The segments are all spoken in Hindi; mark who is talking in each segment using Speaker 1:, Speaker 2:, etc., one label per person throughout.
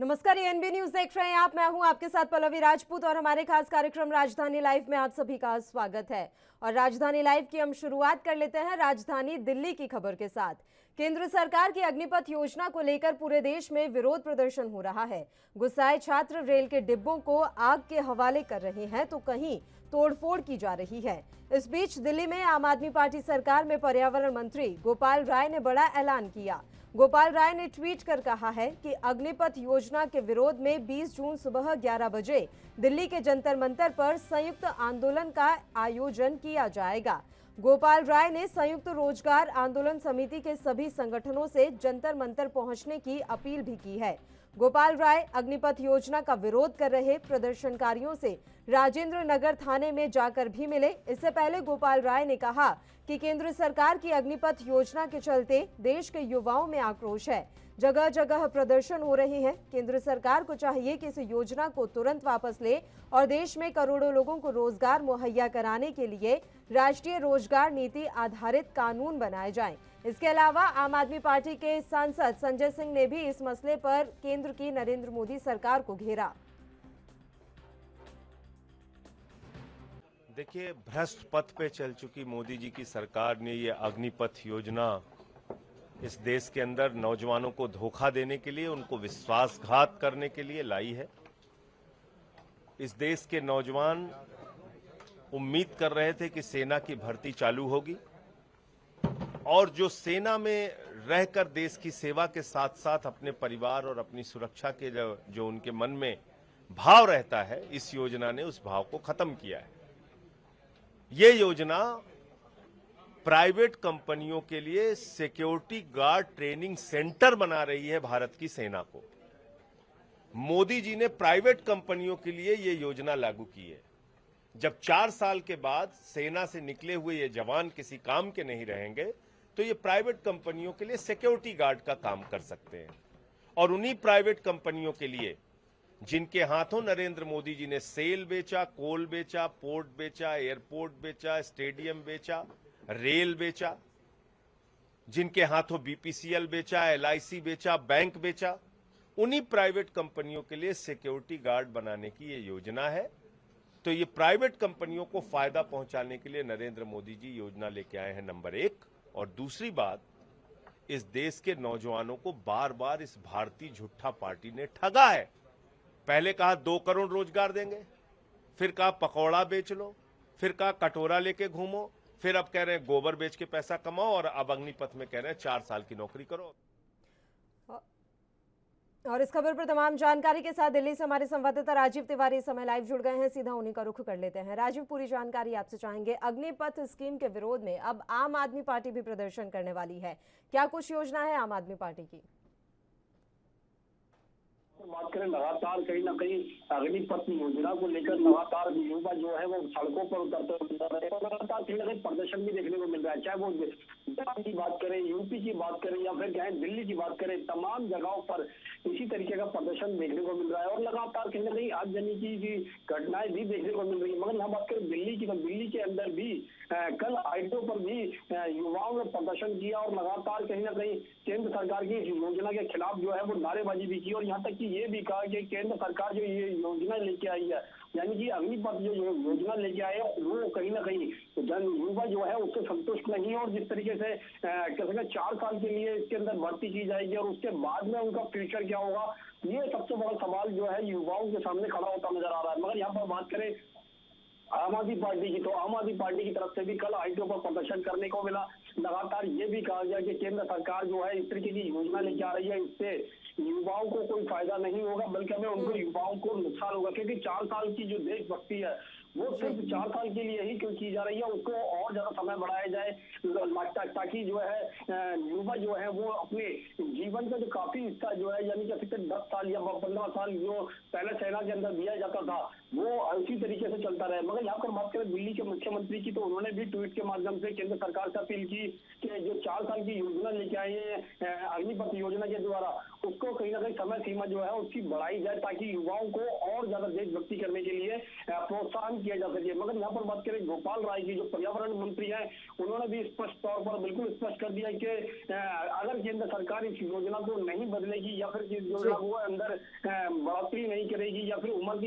Speaker 1: नमस्कार, ये एनबी न्यूज देख रहे हैं आप। मैं हूं आपके साथ पल्लवी राजपूत और हमारे खास कार्यक्रम राजधानी लाइव में आप सभी का स्वागत है। और राजधानी लाइव की हम शुरुआत कर लेते हैं राजधानी दिल्ली की खबर के साथ। केंद्र सरकार की अग्निपथ योजना को लेकर पूरे देश में विरोध प्रदर्शन हो रहा है। गुस्साए छात्र रेल के डिब्बों को आग के हवाले कर रहे हैं तो कहीं तोड़फोड़ की जा रही है। इस बीच दिल्ली में आम आदमी पार्टी सरकार में पर्यावरण मंत्री गोपाल राय ने बड़ा ऐलान किया। गोपाल राय ने ट्वीट कर कहा है कि अग्निपथ योजना के विरोध में 20 जून सुबह 11 बजे दिल्ली के जंतर मंतर पर संयुक्त आंदोलन का आयोजन किया जाएगा। गोपाल राय ने संयुक्त रोजगार आंदोलन समिति के सभी संगठनों से जंतर मंतर पहुंचने की अपील भी की है। गोपाल राय अग्निपथ योजना का विरोध कर रहे प्रदर्शनकारियों से राजेंद्र नगर थाने में जाकर भी मिले। इससे पहले गोपाल राय ने कहा कि केंद्र सरकार की अग्निपथ योजना के चलते देश के युवाओं में आक्रोश है, जगह जगह प्रदर्शन हो रहे हैं। केंद्र सरकार को चाहिए कि इस योजना को तुरंत वापस ले और देश में करोड़ों लोगों को रोजगार मुहैया कराने के लिए राष्ट्रीय रोजगार नीति आधारित कानून बनाए जाएं। इसके अलावा आम आदमी पार्टी के सांसद संजय सिंह ने भी इस मसले पर केंद्र की नरेंद्र मोदी सरकार को घेरा।
Speaker 2: देखिए, भ्रष्ट पथ पे चल चुकी मोदी जी की सरकार ने ये अग्निपथ योजना इस देश के अंदर नौजवानों को धोखा देने के लिए, उनको विश्वासघात करने के लिए लाई है। इस देश के नौजवान उम्मीद कर रहे थे कि सेना की भर्ती चालू होगी और जो सेना में रहकर देश की सेवा के साथ साथ अपने परिवार और अपनी सुरक्षा के जो उनके मन में भाव रहता है, इस योजना ने उस भाव को खत्म किया है। ये योजना प्राइवेट कंपनियों के लिए सिक्योरिटी गार्ड ट्रेनिंग सेंटर बना रही है भारत की सेना को। मोदी जी ने प्राइवेट कंपनियों के लिए ये योजना लागू की है। जब 4 साल के बाद सेना से निकले हुए ये जवान किसी काम के नहीं रहेंगे तो ये प्राइवेट कंपनियों के लिए सिक्योरिटी गार्ड का काम कर सकते हैं। और उन्हीं प्राइवेट कंपनियों के लिए जिनके हाथों नरेंद्र मोदी जी ने सेल बेचा, कोल बेचा, पोर्ट बेचा, एयरपोर्ट बेचा, स्टेडियम बेचा, रेल बेचा, जिनके हाथों बीपीसीएल बेचा, एलआईसी बेचा, बैंक बेचा, उन्हीं प्राइवेट कंपनियों के लिए सिक्योरिटी गार्ड बनाने की ये योजना है। तो ये प्राइवेट कंपनियों को फायदा पहुंचाने के लिए नरेंद्र मोदी जी योजना लेके आए हैं, नंबर 1। और दूसरी बात, इस देश के नौजवानों को बार बार इस भारतीय झूठा पार्टी ने ठगा है। पहले कहा 2 करोड़ रोजगार देंगे, फिर कहा पकौड़ा बेच लो, फिर कहा कटोरा लेके घूमो, फिर अब कह रहे हैं गोबर बेच के पैसा कमाओ और अब अग्निपथ में कह रहे हैं 4 साल की नौकरी करो।
Speaker 1: और इस खबर पर तमाम जानकारी के साथ दिल्ली से हमारे संवाददाता राजीव तिवारी इस समय लाइव जुड़ गए हैं। सीधा उन्हीं का रुख कर लेते हैं। राजीव, पूरी जानकारी आपसे चाहेंगे। अग्निपथ स्कीम के विरोध में अब आम आदमी पार्टी भी प्रदर्शन करने वाली है, क्या कुछ योजना है आम आदमी पार्टी की?
Speaker 3: बात करें, लगातार कहीं ना कहीं अग्निपथ योजना को लेकर लगातार युवा जो है वो सड़कों पर उतरते हैं और लगातार कहीं ना कहीं प्रदर्शन भी देखने को मिल रहा है। चाहे वो बिहार की बात करें, यूपी की बात करें या फिर चाहे दिल्ली की बात करें, तमाम जगहों पर इसी तरीके का प्रदर्शन देखने को मिल रहा है और लगातार कहीं ना कहीं आगजनी की घटनाएं भी देखने को मिल रही है। मगर यहाँ बात करें दिल्ली की, तो दिल्ली के अंदर भी कल आईटो पर भी युवाओं ने प्रदर्शन किया और लगातार कहीं ना कहीं केंद्र सरकार की योजना के खिलाफ जो है वो नारेबाजी भी की और यहाँ तक कि ये भी कहा कि केंद्र सरकार जो ये योजना लेके आई है, यानी कि अग्निपथ जो योजना लेके आए वो कहीं ना कहीं जन युवा जो है उससे संतुष्ट नहीं है और जिस तरीके से 4 साल के लिए इसके अंदर भर्ती की जाएगी और उसके बाद में उनका फ्यूचर क्या होगा, ये सबसे बड़ा सवाल जो है युवाओं के सामने खड़ा होता नजर आ रहा है। मगर यहाँ पर बात करें आम आदमी पार्टी की, तो आम आदमी पार्टी की तरफ से भी कल आईटीओ पर प्रदर्शन करने को मिला। लगातार ये भी कहा गया कि केंद्र सरकार जो है इस तरीके की योजना लेके आ रही है, इससे युवाओं को कोई फायदा नहीं होगा बल्कि हमें उनको युवाओं को नुकसान होगा, क्योंकि 4 साल की जो देशभक्ति है वो सिर्फ 4 साल के लिए ही क्यों की जा रही है, उसको और ज्यादा समय बढ़ाया जाए ताकि जो है युवा जो है वो अपने जीवन का जो काफी हिस्सा जो है, यानी कि 10 साल या 15 साल जो पहले सेना के अंदर दिया जाता था वो इसी तरीके से चलता रहे। मगर यहाँ पर बात करें दिल्ली के मुख्यमंत्री की, तो उन्होंने भी ट्वीट के माध्यम से केंद्र सरकार से अपील की कि जो 4 साल की योजना लेके आए हैं अग्निपथ योजना के द्वारा, उसको कहीं ना कहीं समय सीमा जो है उसकी बढ़ाई जाए ताकि युवाओं को और ज्यादा देशभक्ति करने के लिए प्रोत्साहन किया जा सके। मगर यहाँ पर बात करें गोपाल राय की, जो पर्यावरण मंत्री है, उन्होंने भी स्पष्ट तौर पर बिल्कुल स्पष्ट कर दिया कि अगर केंद्र सरकार इस योजना को नहीं बदलेगी या फिर इस योजना को अंदर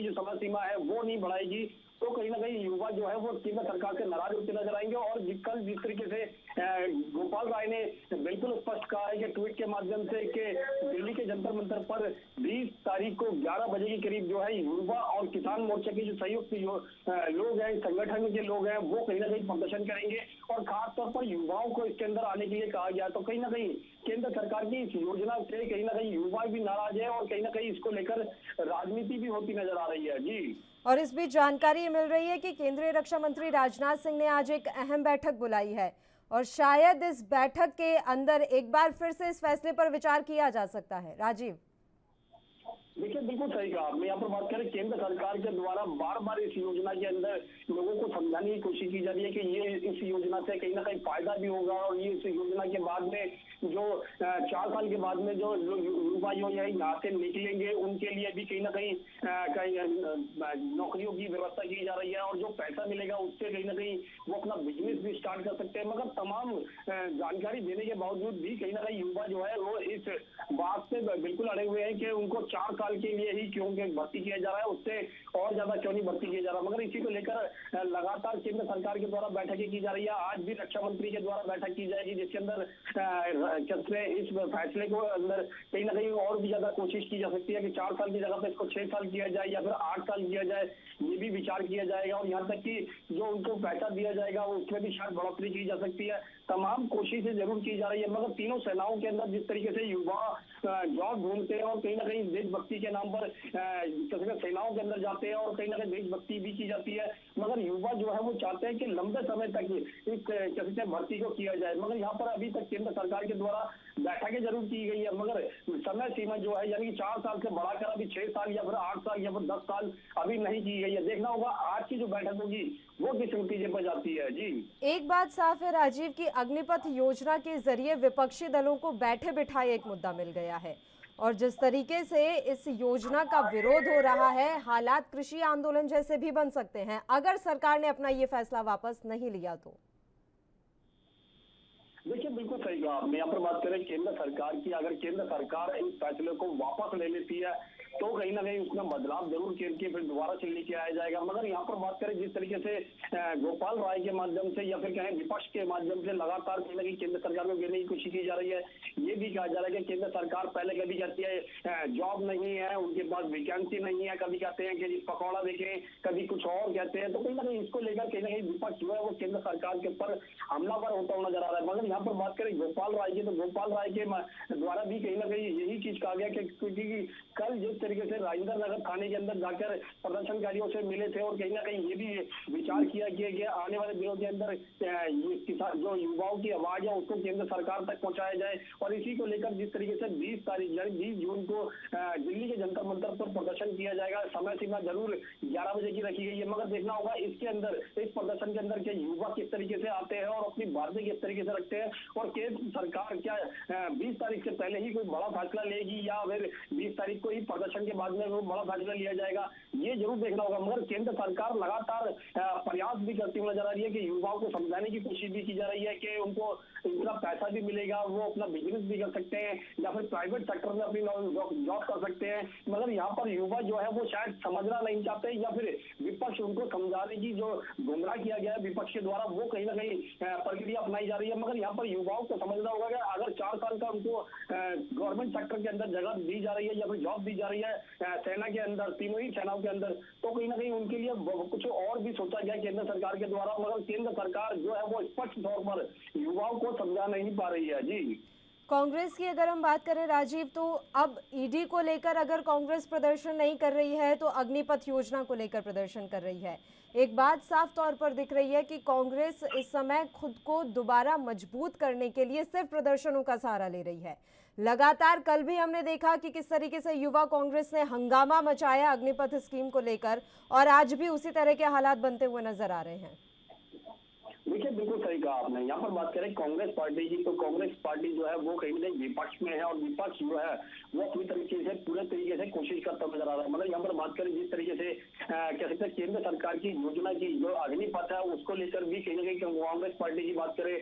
Speaker 3: की जो समय सीमा है वो नहीं बढ़ाएगी तो कहीं ना कहीं युवा जो है वो केंद्र सरकार से नाराज होते नजर आएंगे। और कल जिस तरीके से गोपाल राय ने बिल्कुल स्पष्ट कहा है कि ट्वीट के माध्यम से कि दिल्ली के जंतर मंतर पर 20 तारीख को 11 बजे के करीब जो है युवा और किसान मोर्चा के जो संयुक्त लोग हैं, संगठन के लोग हैं, वो कहीं ना कहीं प्रदर्शन करेंगे और खासतौर पर युवाओं को इसके अंदर आने के लिए कहा गया। तो कहीं ना कहीं केंद्र सरकार की इस योजना से कहीं ना कहीं युवा भी नाराज है और कहीं ना कहीं इसको लेकर राजनीति भी होती नजर आ रही है। जी,
Speaker 1: और इस बीच जानकारी मिल रही है कि केंद्रीय रक्षा मंत्री राजनाथ सिंह ने आज एक अहम बैठक बुलाई है और शायद इस बैठक के अंदर एक बार फिर से इस फैसले पर विचार किया जा सकता है। राजीव,
Speaker 3: देखिए बिल्कुल सही कहा आपने। यहाँ पर बात करें केंद्र सरकार के द्वारा बार बार इस योजना के अंदर लोगों को समझाने की कोशिश की जा रही है कि ये इस योजना से कहीं ना कहीं फायदा भी होगा और ये इस योजना के बाद में जो 4 साल के बाद में जो युवा जो यहाँ से निकलेंगे उनके लिए भी कहीं ना कहीं नौकरियों की व्यवस्था की जा रही है और जो पैसा मिलेगा उससे कहीं ना कहीं वो अपना बिजनेस भी स्टार्ट कर सकते हैं। मगर तमाम जानकारी देने के बावजूद भी कहीं ना कहीं युवा जो है वो इस बात से बिल्कुल अड़े हुए हैं कि उनको 4 साल के लिए ही क्यों भर्ती किया जा रहा है, उससे और ज्यादा क्यों नहीं भर्ती किया जा रहा। मगर इसी को लेकर लगातार केंद्र सरकार के द्वारा बैठकें की जा रही है। आज भी रक्षा मंत्री के द्वारा बैठक की जाएगी जिसके अंदर इस फैसले को अंदर कहीं ना कहीं और भी ज्यादा कोशिश की जा सकती है कि 4 साल की जगह पे इसको 6 साल किया जाए या फिर 8 साल किया जाए, ये भी विचार किया जाएगा। और यहाँ तक कि जो उनको पैसा दिया जाएगा उसमें भी शायद बढ़ोतरी की जा सकती है। तमाम कोशिशें जरूर की जा रही है। मगर तीनों सेनाओं के अंदर जिस तरीके से युवा जॉब ढूंढते हैं और कहीं ना कहीं देशभक्ति के नाम पर सेनाओं के अंदर जाते हैं और कहीं ना कहीं देशभक्ति भी की जाती है, मगर युवा जो है वो चाहते हैं कि लंबे समय तक इस भर्ती को किया जाए। मगर यहाँ पर अभी तक केंद्र सरकार के द्वारा बैठकें जरूर की गई है मगर समय सीमा जो है यानी कि 4 साल से बढ़ाकर अभी 6 साल या फिर 8 साल या फिर 10 साल अभी नहीं की गई है। देखना होगा आज की जो बैठक होगी वो किस नतीजे पर जाती है। जी,
Speaker 1: एक बात साफ है राजीव की अग्निपथ योजना के जरिए विपक्षी दलों को बैठे बिठाए एक मुद्दा मिल गया है और जिस तरीके से इस योजना का विरोध हो रहा है हालात कृषि आंदोलन जैसे भी बन सकते हैं अगर सरकार ने अपना ये फैसला वापस नहीं लिया तो।
Speaker 3: देखिए बिल्कुल सही कहा आपने। यहाँ पर बात करें केंद्र सरकार की, अगर केंद्र सरकार इस फैसले को वापस ले लेती है तो कहीं ना कहीं उसमें बदलाव जरूर करके फिर दोबारा से लेके आया जाएगा। मगर यहाँ पर बात करें जिस तरीके से गोपाल राय के माध्यम से या फिर कहें विपक्ष के माध्यम से लगातार कहीं ना कहीं केंद्र सरकार को घेरने की कोशिश की जा रही है। ये भी कहा जा रहा है कि केंद्र सरकार पहले कभी कहती है जॉब नहीं है, उनके पास वैकेंसी नहीं है, कभी कहते हैं कि पकौड़ा देखें, कभी कुछ और कहते हैं। तो कहीं ना कहीं इसको लेकर कहीं ना कहीं विपक्ष जो है वो केंद्र सरकार के ऊपर हमलावर होता हुआ नजर आ रहा है। मगर यहाँ पर बात करें गोपाल राय की तो गोपाल राय के द्वारा भी कहीं ना कहीं यही चीज कहा गया कि क्योंकि कल जिस तरीके से राजेंद्र नगर थाने के अंदर जाकर प्रदर्शनकारियों से मिले थे और कहीं ना कहीं ये भी विचार किया कि आने वाले दिनों के अंदर जो युवाओं की आवाज है उसको केंद्र सरकार तक पहुंचाया जाए। और इसी को लेकर जिस तरीके से 20 तारीख यानी 20 जून को दिल्ली के जंतर मंतर पर प्रदर्शन किया जाएगा, समय सीमा जरूर 11 बजे की रखी गई है। मगर देखना होगा इसके अंदर इस प्रदर्शन के अंदर के युवा किस तरीके से आते हैं और अपनी बातें किस तरीके से रखते हैं और केंद्र सरकार क्या 20 तारीख से पहले ही कोई बड़ा फैसला लेगी या फिर 20 तारीख को ही प्रदर्शन के बाद में वो बड़ा फैसला लिया जाएगा, ये जरूर देखना होगा। मगर केंद्र सरकार लगातार प्रयास भी करती हुई नजर आ रही है कि युवाओं को समझाने की कोशिश भी की जा रही है कि उनको इतना पैसा भी मिलेगा, वो अपना बिजनेस भी कर सकते हैं या फिर प्राइवेट सेक्टर में अपनी जॉब कर सकते हैं। मगर यहाँ पर युवा जो है वो शायद समझना नहीं चाहते या फिर विपक्ष उनको समझाने की जो गुमराह किया गया है विपक्ष के द्वारा वो कहीं ना कहीं प्रक्रिया अपनाई जा रही है। मगर यहाँ पर युवाओं को समझना होगा कि अगर 4 साल का उनको गवर्नमेंट सेक्टर के अंदर जगह दी जा रही है या फिर जॉब दी जा रही है सेना के अंदर, तीनों ही सेनाओं के अंदर, तो कहीं ना कहीं उनके लिए कुछ और भी सोचा गया केंद्र सरकार के द्वारा। मगर केंद्र सरकार जो है वो स्पष्ट तौर पर युवाओं को समझा नहीं पा रही है। जी,
Speaker 1: कांग्रेस की अगर हम बात करें राजीव तो अब ईडी को लेकर अगर कांग्रेस प्रदर्शन नहीं कर रही है तो अग्निपथ योजना को लेकर प्रदर्शन कर रही है। एक बात साफ तौर पर दिख रही है कि कांग्रेस इस समय खुद को दोबारा मजबूत करने के लिए सिर्फ प्रदर्शनों का सहारा ले रही है। लगातार कल भी हमने देखा कि किस तरीके से युवा कांग्रेस ने हंगामा मचाया अग्निपथ स्कीम को लेकर और आज भी उसी तरह के हालात बनते हुए नजर आ रहे हैं।
Speaker 3: देखिए बिल्कुल सही कहा आपने। यहाँ पर बात करें कांग्रेस पार्टी की तो कांग्रेस पार्टी जो है वो कहीं ना कहीं विपक्ष में है और विपक्ष जो है वो अपनी तरीके से पूरे तरीके से कोशिश करता नजर आ रहा है। मतलब यहाँ पर बात करें जिस तरीके से कह सकते हैं केंद्र सरकार की योजना की जो अग्निपथ है उसको लेकर भी कहीं ना कहीं कांग्रेस पार्टी की बात करें,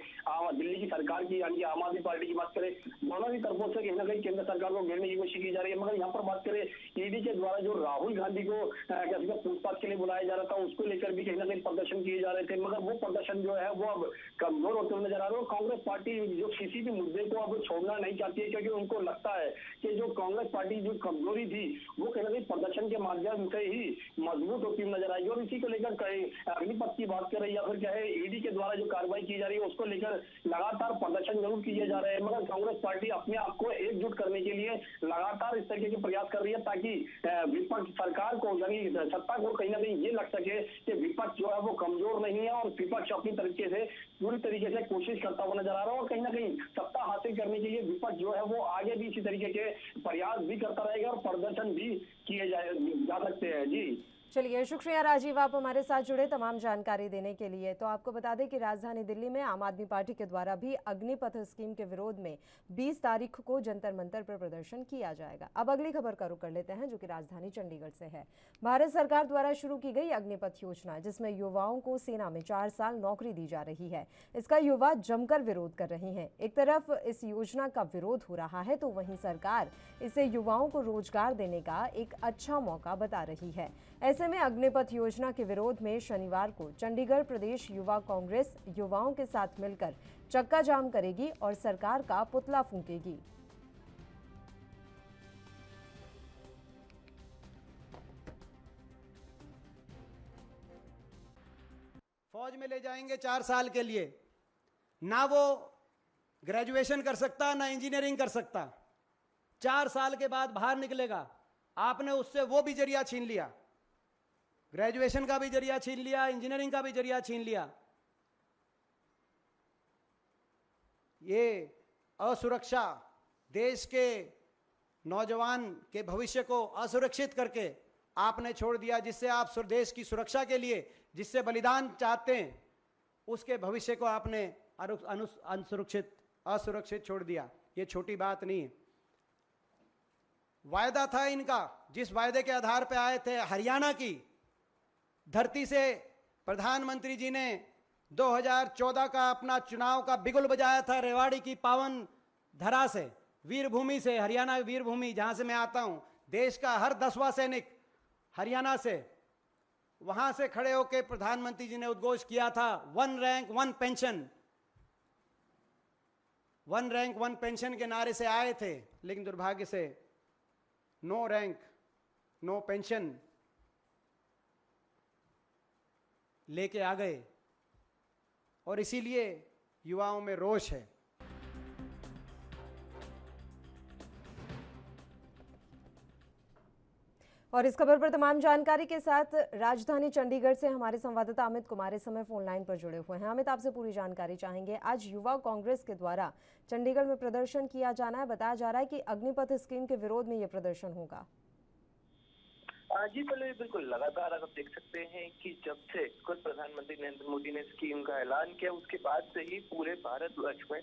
Speaker 3: दिल्ली की सरकार की यानी आम आदमी पार्टी की बात करें, दोनों ही तरफों से कहीं ना कहीं केंद्र सरकार को घेरने की कोशिश की जा रही है। मगर यहाँ पर बात करें ईडी के द्वारा जो राहुल गांधी को कह सकते हैं पूछताछ के लिए बुलाया जा रहा था, उसको लेकर भी कहीं ना कहीं प्रदर्शन किए जा रहे थे, मगर वो प्रदर्शन जो है वो अब कमजोर होते हुए नजर आ रहे हैं। कांग्रेस पार्टी जो किसी भी मुद्दे को अब छोड़ना नहीं चाहती है, क्योंकि उनको लगता है कि जो कांग्रेस पार्टी जो कमजोरी थी वो कहीं ना कहीं प्रदर्शन के माध्यम से ही मजबूत होती हुई नजर आएगी। और इसी को लेकर अग्निपथ की बात करें या फिर क्या है ईडी के द्वारा जो कार्रवाई की जा रही है उसको लेकर लगातार प्रदर्शन जरूर किए जा रहे हैं, मगर कांग्रेस पार्टी अपने आप को एकजुट करने के लिए लगातार इस तरीके के प्रयास कर रही है ताकि विपक्ष सरकार को यानी सत्ता को कहीं ना कहीं ये लग सके कि विपक्ष जो है वो कमजोर नहीं है और विपक्ष अपनी तरीके से पूरी तरीके से कोशिश करता हुआ नजर आ रहा है। और कहीं ना कहीं सत्ता हासिल करने के लिए विपक्ष जो है वो आगे भी इसी तरीके के प्रयास भी करता रहेगा और प्रदर्शन भी किए जा सकते हैं। जी
Speaker 1: चलिए, शुक्रिया राजीव, आप हमारे साथ जुड़े तमाम जानकारी देने के लिए। तो आपको बता दें कि राजधानी दिल्ली में आम आदमी पार्टी के द्वारा भी अग्निपथ स्कीम के विरोध में 20 तारीख को जंतर मंतर पर प्रदर्शन किया जाएगा। अब अगली खबर का रुख कर लेते हैं, जो कि राजधानी चंडीगढ़ से है। भारत सरकार द्वारा शुरू की गई अग्निपथ योजना, जिसमें युवाओं को सेना में 4 साल नौकरी दी जा रही है, इसका युवा जमकर विरोध कर रहे हैं। एक तरफ इस योजना का विरोध हो रहा है, तो वहीं सरकार इसे युवाओं को रोजगार देने का एक अच्छा मौका बता रही है। ऐसे में अग्निपथ योजना के विरोध में शनिवार को चंडीगढ़ प्रदेश युवा कांग्रेस युवाओं के साथ मिलकर चक्का जाम करेगी और सरकार का पुतला फूंकेगी।
Speaker 4: फौज में ले जाएंगे 4 साल के लिए, ना वो ग्रेजुएशन कर सकता ना इंजीनियरिंग कर सकता, 4 साल के बाद बाहर निकलेगा। आपने उससे वो भी जरिया छीन लिया, ग्रेजुएशन का भी जरिया छीन लिया, इंजीनियरिंग का भी जरिया छीन लिया। ये असुरक्षा देश के नौजवान के भविष्य को असुरक्षित करके आपने छोड़ दिया, जिससे आप देश की सुरक्षा के लिए जिससे बलिदान चाहते हैं उसके भविष्य को आपने असुरक्षित छोड़ दिया। ये छोटी बात नहीं है। वायदा था इनका, जिस वायदे के आधार पर आए थे, हरियाणा की धरती से प्रधानमंत्री जी ने 2014 का अपना चुनाव का बिगुल बजाया था, रेवाड़ी की पावन धरा से, वीरभूमि से, हरियाणा वीरभूमि जहां से मैं आता हूं। देश का हर 10वां सैनिक हरियाणा से, वहां से खड़े होकर प्रधानमंत्री जी ने उद्घोष किया था 1 रैंक 1 पेंशन। 1 रैंक 1 पेंशन के नारे से आए थे, लेकिन दुर्भाग्य से नो रैंक नो पेंशन लेके आ गए, और इसीलिए युवाओं में रोष है।
Speaker 1: और इस खबर पर तमाम जानकारी के साथ राजधानी चंडीगढ़ से हमारे संवाददाता अमित कुमार इस समय फोन लाइन पर जुड़े हुए हैं। अमित, आपसे पूरी जानकारी चाहेंगे। आज युवा कांग्रेस के द्वारा चंडीगढ़ में प्रदर्शन किया जाना है, बताया जा रहा है कि अग्निपथ स्कीम के विरोध में यह प्रदर्शन होगा।
Speaker 5: जी बिल्कुल, लगातार आप देख सकते हैं कि जब से खुद प्रधानमंत्री नरेंद्र मोदी ने स्कीम का ऐलान किया, उसके बाद से ही पूरे भारतवर्ष में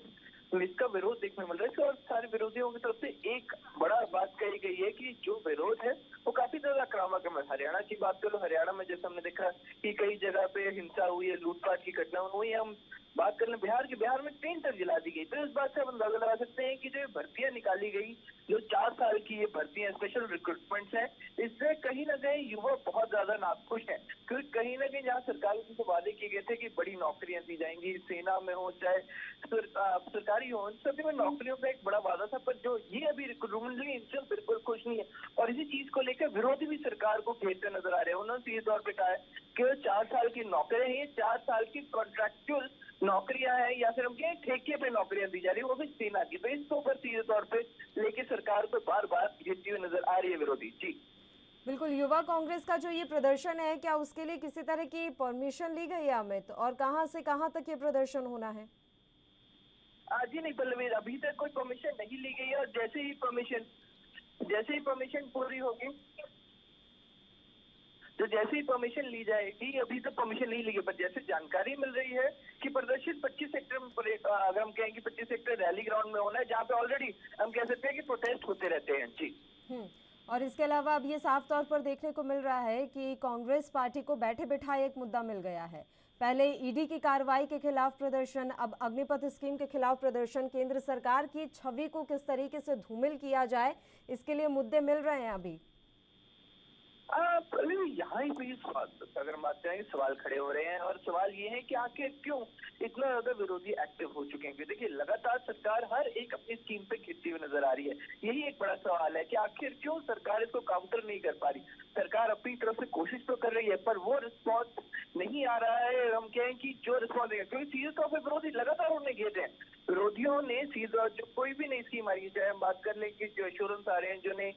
Speaker 5: इसका विरोध देखने मिल रहा है। और सारे विरोधियों की तरफ से एक बड़ा बात कही गई है कि जो विरोध है वो काफी ज्यादा आक्रामक है। हरियाणा की बात करो, हरियाणा में जैसे हमने देखा कि कई जगह पे हिंसा हुई है, लूटपाट की घटना हुई है। हम बात कर लें बिहार में ट्रेन तक जला दी गई। तो इस बात से हम अंदाजा लगा सकते हैं कि जो भर्तियां निकाली गई, जो 4 साल की ये भर्तियां स्पेशल रिक्रूटमेंट्स हैं, इससे कहीं ना कहीं युवा बहुत ज्यादा नाखुश है। क्योंकि कहीं ना कहीं जहाँ सरकार से वादे किए गए थे कि बड़ी नौकरियां दी जाएंगी, सेना में हो चाहे सरकारी हो, सभी में नौकरियों का एक बड़ा वादा था, पर जो ये अभी रिक्रूटमेंट इनसे बिल्कुल खुश नहीं है। और इसी चीज को लेकर विरोधी भी सरकार को घेरते नजर आ रहे हैं। उन्होंने सीधे तौर पर कहा है कि 4 साल की नौकरियां हैं, 4 साल की कॉन्ट्रैक्चुअल नौकरियां हैं, या फिर हम कहें ठेके पे नौकरियां दी जा रही है, वो भी सेना की। तो इसको ऊपर सीधे तौर पे लेके सरकार को बार बार घेरती हुई नजर आ रही है विरोधी। जी
Speaker 1: बिल्कुल, युवा कांग्रेस का जो ये प्रदर्शन है, क्या उसके लिए किसी तरह की परमिशन ली गई है अमित, और कहां से कहां तक ये प्रदर्शन होना है?
Speaker 5: जी नहीं पल्लवी, अभी तक कोई परमिशन नहीं ली गई है, और जैसे ही परमिशन पूरी होगी, तो जैसे ही परमिशन ली जाएगी, अभी तक परमिशन नहीं ली गई, पर जैसे जानकारी मिल रही है कि प्रदर्शन 25 सेक्टर में, अगर हम कहें कि 25 सेक्टर रैली ग्राउंड में होना है, जहाँ पे ऑलरेडी हम कह सकते हैं कि प्रोटेस्ट होते रहते हैं। जी
Speaker 1: और इसके अलावा अब ये साफ तौर पर देखने को मिल रहा है कि कांग्रेस पार्टी को बैठे बिठाए एक मुद्दा मिल गया है। पहले ईडी की कार्रवाई के खिलाफ प्रदर्शन, अब अग्निपथ स्कीम के खिलाफ प्रदर्शन। केंद्र सरकार की छवि को किस तरीके से धूमिल किया जाए, इसके लिए मुद्दे मिल रहे हैं अभी।
Speaker 5: यहाँ ही कोई सवाल, अगर हम बात करें सवाल खड़े हो रहे हैं, और सवाल ये है कि आखिर क्यों इतना ज्यादा विरोधी एक्टिव हो चुके हैं। देखिए लगातार सरकार हर एक अपनी स्कीम पे घिरती हुई नजर आ रही है। यही एक बड़ा सवाल है कि आखिर क्यों सरकार इसको काउंटर नहीं कर पा रही। सरकार अपनी तरफ से कोशिश तो कर रही है पर वो रिस्पॉन्स नहीं आ रहा है। हम कहें कि जो रिस्पॉन्स देगा, क्योंकि सीधे तौर पर विरोधी लगातार उन्हें घेर हैं। विरोधियों ने सीधा जो कोई भी नई स्कीम आ रही है, चाहे हम बात कर लें कि जो इंश्योरेंस आ रहे हैं, जो नई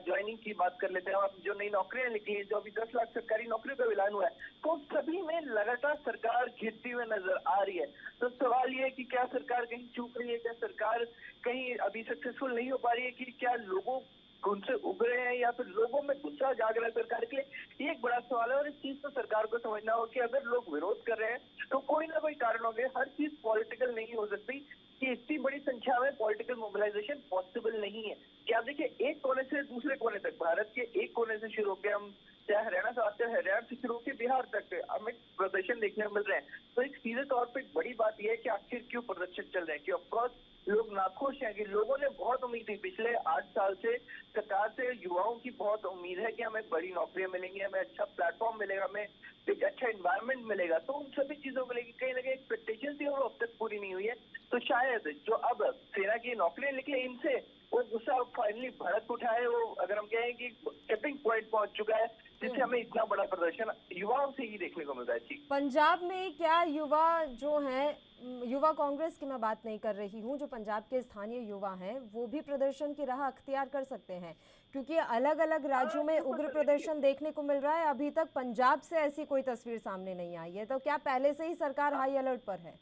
Speaker 5: ज्वाइनिंग की बात कर लेते हैं, और जो नई नौकरियां निकली है, जो अभी 10 लाख सरकारी नौकरियों का ऐलान हुआ है, तो सभी में लगातार सरकार घिरती हुई नजर आ रही है। तो सवाल ये है कि क्या सरकार कहीं चूक रही है, क्या सरकार कहीं अभी सक्सेसफुल नहीं हो पा रही है, कि क्या लोगों उनसे उभरे हैं या फिर लोगों में गुस्सा जाग रहा है सरकार के लिए, ये एक बड़ा सवाल है। और इस चीज को सरकार को समझना हो कि अगर लोग विरोध कर रहे हैं तो कोई ना कोई कारण होंगे। हर चीज पॉलिटिकल नहीं हो सकती, कि इतनी बड़ी संख्या में पॉलिटिकल मोबिलाइजेशन पॉसिबल नहीं है। कि आप देखिए एक कोने से दूसरे कोने तक, भारत के एक कोने से शुरू होकर हम चाहे हरियाणा से आते हैं, हरियाणा से शुरू होकर बिहार तक हमें प्रदर्शन देखने को मिल रहे हैं। तो एक सीधे तौर पर बड़ी बात यह है कि आखिर क्यों प्रदर्शन चल रहे हैं, कि ऑफकोर्स लोग नाखुश हैं, कि लोगों ने बहुत उम्मीद थी पिछले 8 साल से सरकार से। युवाओं की बहुत उम्मीद है कि हमें बड़ी नौकरियां मिलेंगी, हमें अच्छा प्लेटफॉर्म मिलेगा, हमें एक अच्छा एनवायरनमेंट मिलेगा। तो उन सभी चीजों को लेकर कहीं ना कहीं एक्सपेक्टेशन थी और अब तक पूरी नहीं हुई है। तो शायद जो अब सेना की नौकरियां निकले, इनसे वो गुस्सा फाइनली भड़क उठा है। वो अगर हम कहें कि टिपिंग पॉइंट पहुंच चुका है, जिससे हमें इतना बड़ा प्रदर्शन युवाओं से ही देखने को मिल रहा है। जी,
Speaker 1: पंजाब में क्या युवा जो हैं, युवा कांग्रेस की मैं बात नहीं कर रही हूं, जो पंजाब के स्थानीय युवा हैं वो भी प्रदर्शन की राह अख्तियार कर सकते हैं, क्योंकि अलग अलग राज्यों में उग्र प्रदर्शन देखने को मिल रहा है। अभी तक पंजाब से ऐसी कोई तस्वीर सामने नहीं आई है, तो क्या पहले से ही सरकार हाई अलर्ट पर है?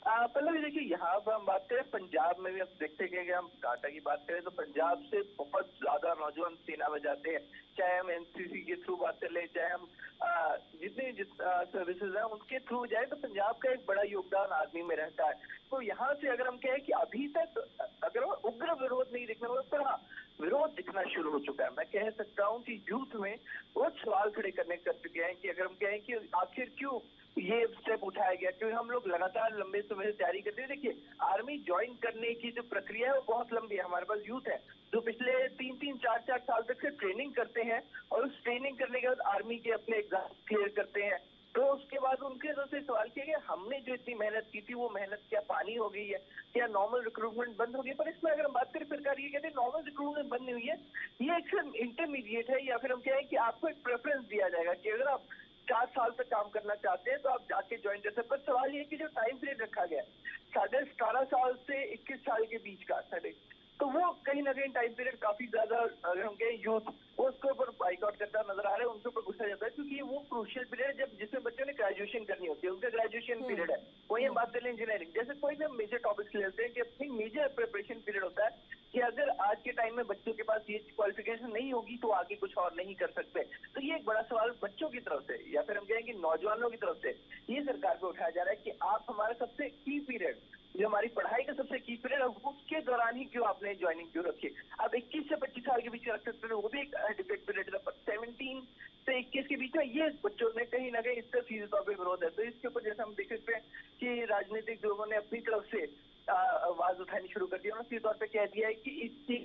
Speaker 5: पहले भी देखिए, यहाँ पर हम बात करें पंजाब में भी आप देखते हैं कि हम टाटा की बात करें तो पंजाब से बहुत ज्यादा नौजवान सेना में जाते हैं। चाहे हम एनसीसी के थ्रू बात कर ले, चाहे हम जितनी सर्विसेज हैं उनके थ्रू जाए, तो पंजाब का एक बड़ा योगदान आर्मी में रहता है। तो यहाँ से अगर हम कहें कि अभी तक अगर उग्र विरोध नहीं दिखने वाला, तो हाँ विरोध दिखना शुरू हो चुका है। मैं कह सकता हूँ कि यूथ में वो सवाल खड़े करने कर चुके हैं कि अगर हम कहें कि आखिर क्यों ये स्टेप उठाया गया, क्योंकि हम लोग लगातार लंबे समय से तैयारी करते हैं। देखिए आर्मी ज्वाइन करने की जो प्रक्रिया है वो बहुत लंबी है। हमारे पास यूथ है जो पिछले 3-3, 4-4 साल तक से ट्रेनिंग करते हैं, और उस ट्रेनिंग करने के बाद आर्मी के अपने एग्जाम क्लियर करते हैं। तो उसके बाद उनके तरफ से सवाल किया गया, हमने जो इतनी मेहनत की थी वो मेहनत क्या पानी हो गई है, क्या नॉर्मल रिक्रूटमेंट बंद हो गई? पर इसमें अगर हम बात करें, सरकार ये कहते हैं नॉर्मल रिक्रूटमेंट बंद नहीं हुई है, ये एक इंटरमीडिएट है, या फिर हम कहें कि आपको एक प्रेफरेंस दिया जाएगा कि अगर आप 4 साल तक काम करना चाहते हैं तो आप जाके ज्वाइन कर सकते हैं। पर सवाल ये है कि जो टाइम पीरियड रखा गया है 18.5 साल से 21 साल के बीच का, तो वो कहीं ना कहीं टाइम पीरियड काफी ज्यादा, अगर हम कहें यूथ वो उसके ऊपर बाइकआउट करता नजर आ रहा है, उनके ऊपर गुस्सा जाता है, क्योंकि वो क्रूशियल पीरियड है जब जिसमें बच्चों ने ग्रेजुएशन करनी होती है, उनका ग्रेजुएशन पीरियड है। वही हम बात कर लें इंजीनियरिंग जैसे कोई भी मेजर टॉपिक्स लेते हैं कि अपनी मेजर प्रिपरेशन पीरियड होता है, कि अगर आज के टाइम में बच्चों के पास ये क्वालिफिकेशन नहीं होगी तो आगे कुछ और नहीं कर सकते। तो ये एक बड़ा सवाल बच्चों की तरफ से, या फिर हम कहें कि नौजवानों की तरफ से ये सरकार को उठाया जा रहा है कि आप हमारा सबसे की पीरियड, जो हमारी पढ़ाई का सबसे की पीरियड है, उसके दौरान ही क्यों आपने ज्वाइनिंग क्यों रखी? अब 21 से 25 साल के बीच रख सकते हैं, वो भी एक डिबेट पीरियड है, पर 17 से 21 के बीच में ये बच्चों ने कहीं ना कहीं इसका सीधे तौर पर विरोध है। तो इसके ऊपर जैसे हम देख सकते हैं कि राजनीतिक लोगों ने अपनी तरफ से आवाज उठानी शुरू कर दी, उन्होंने सीधे तौर पर कह दिया है कि इस चीज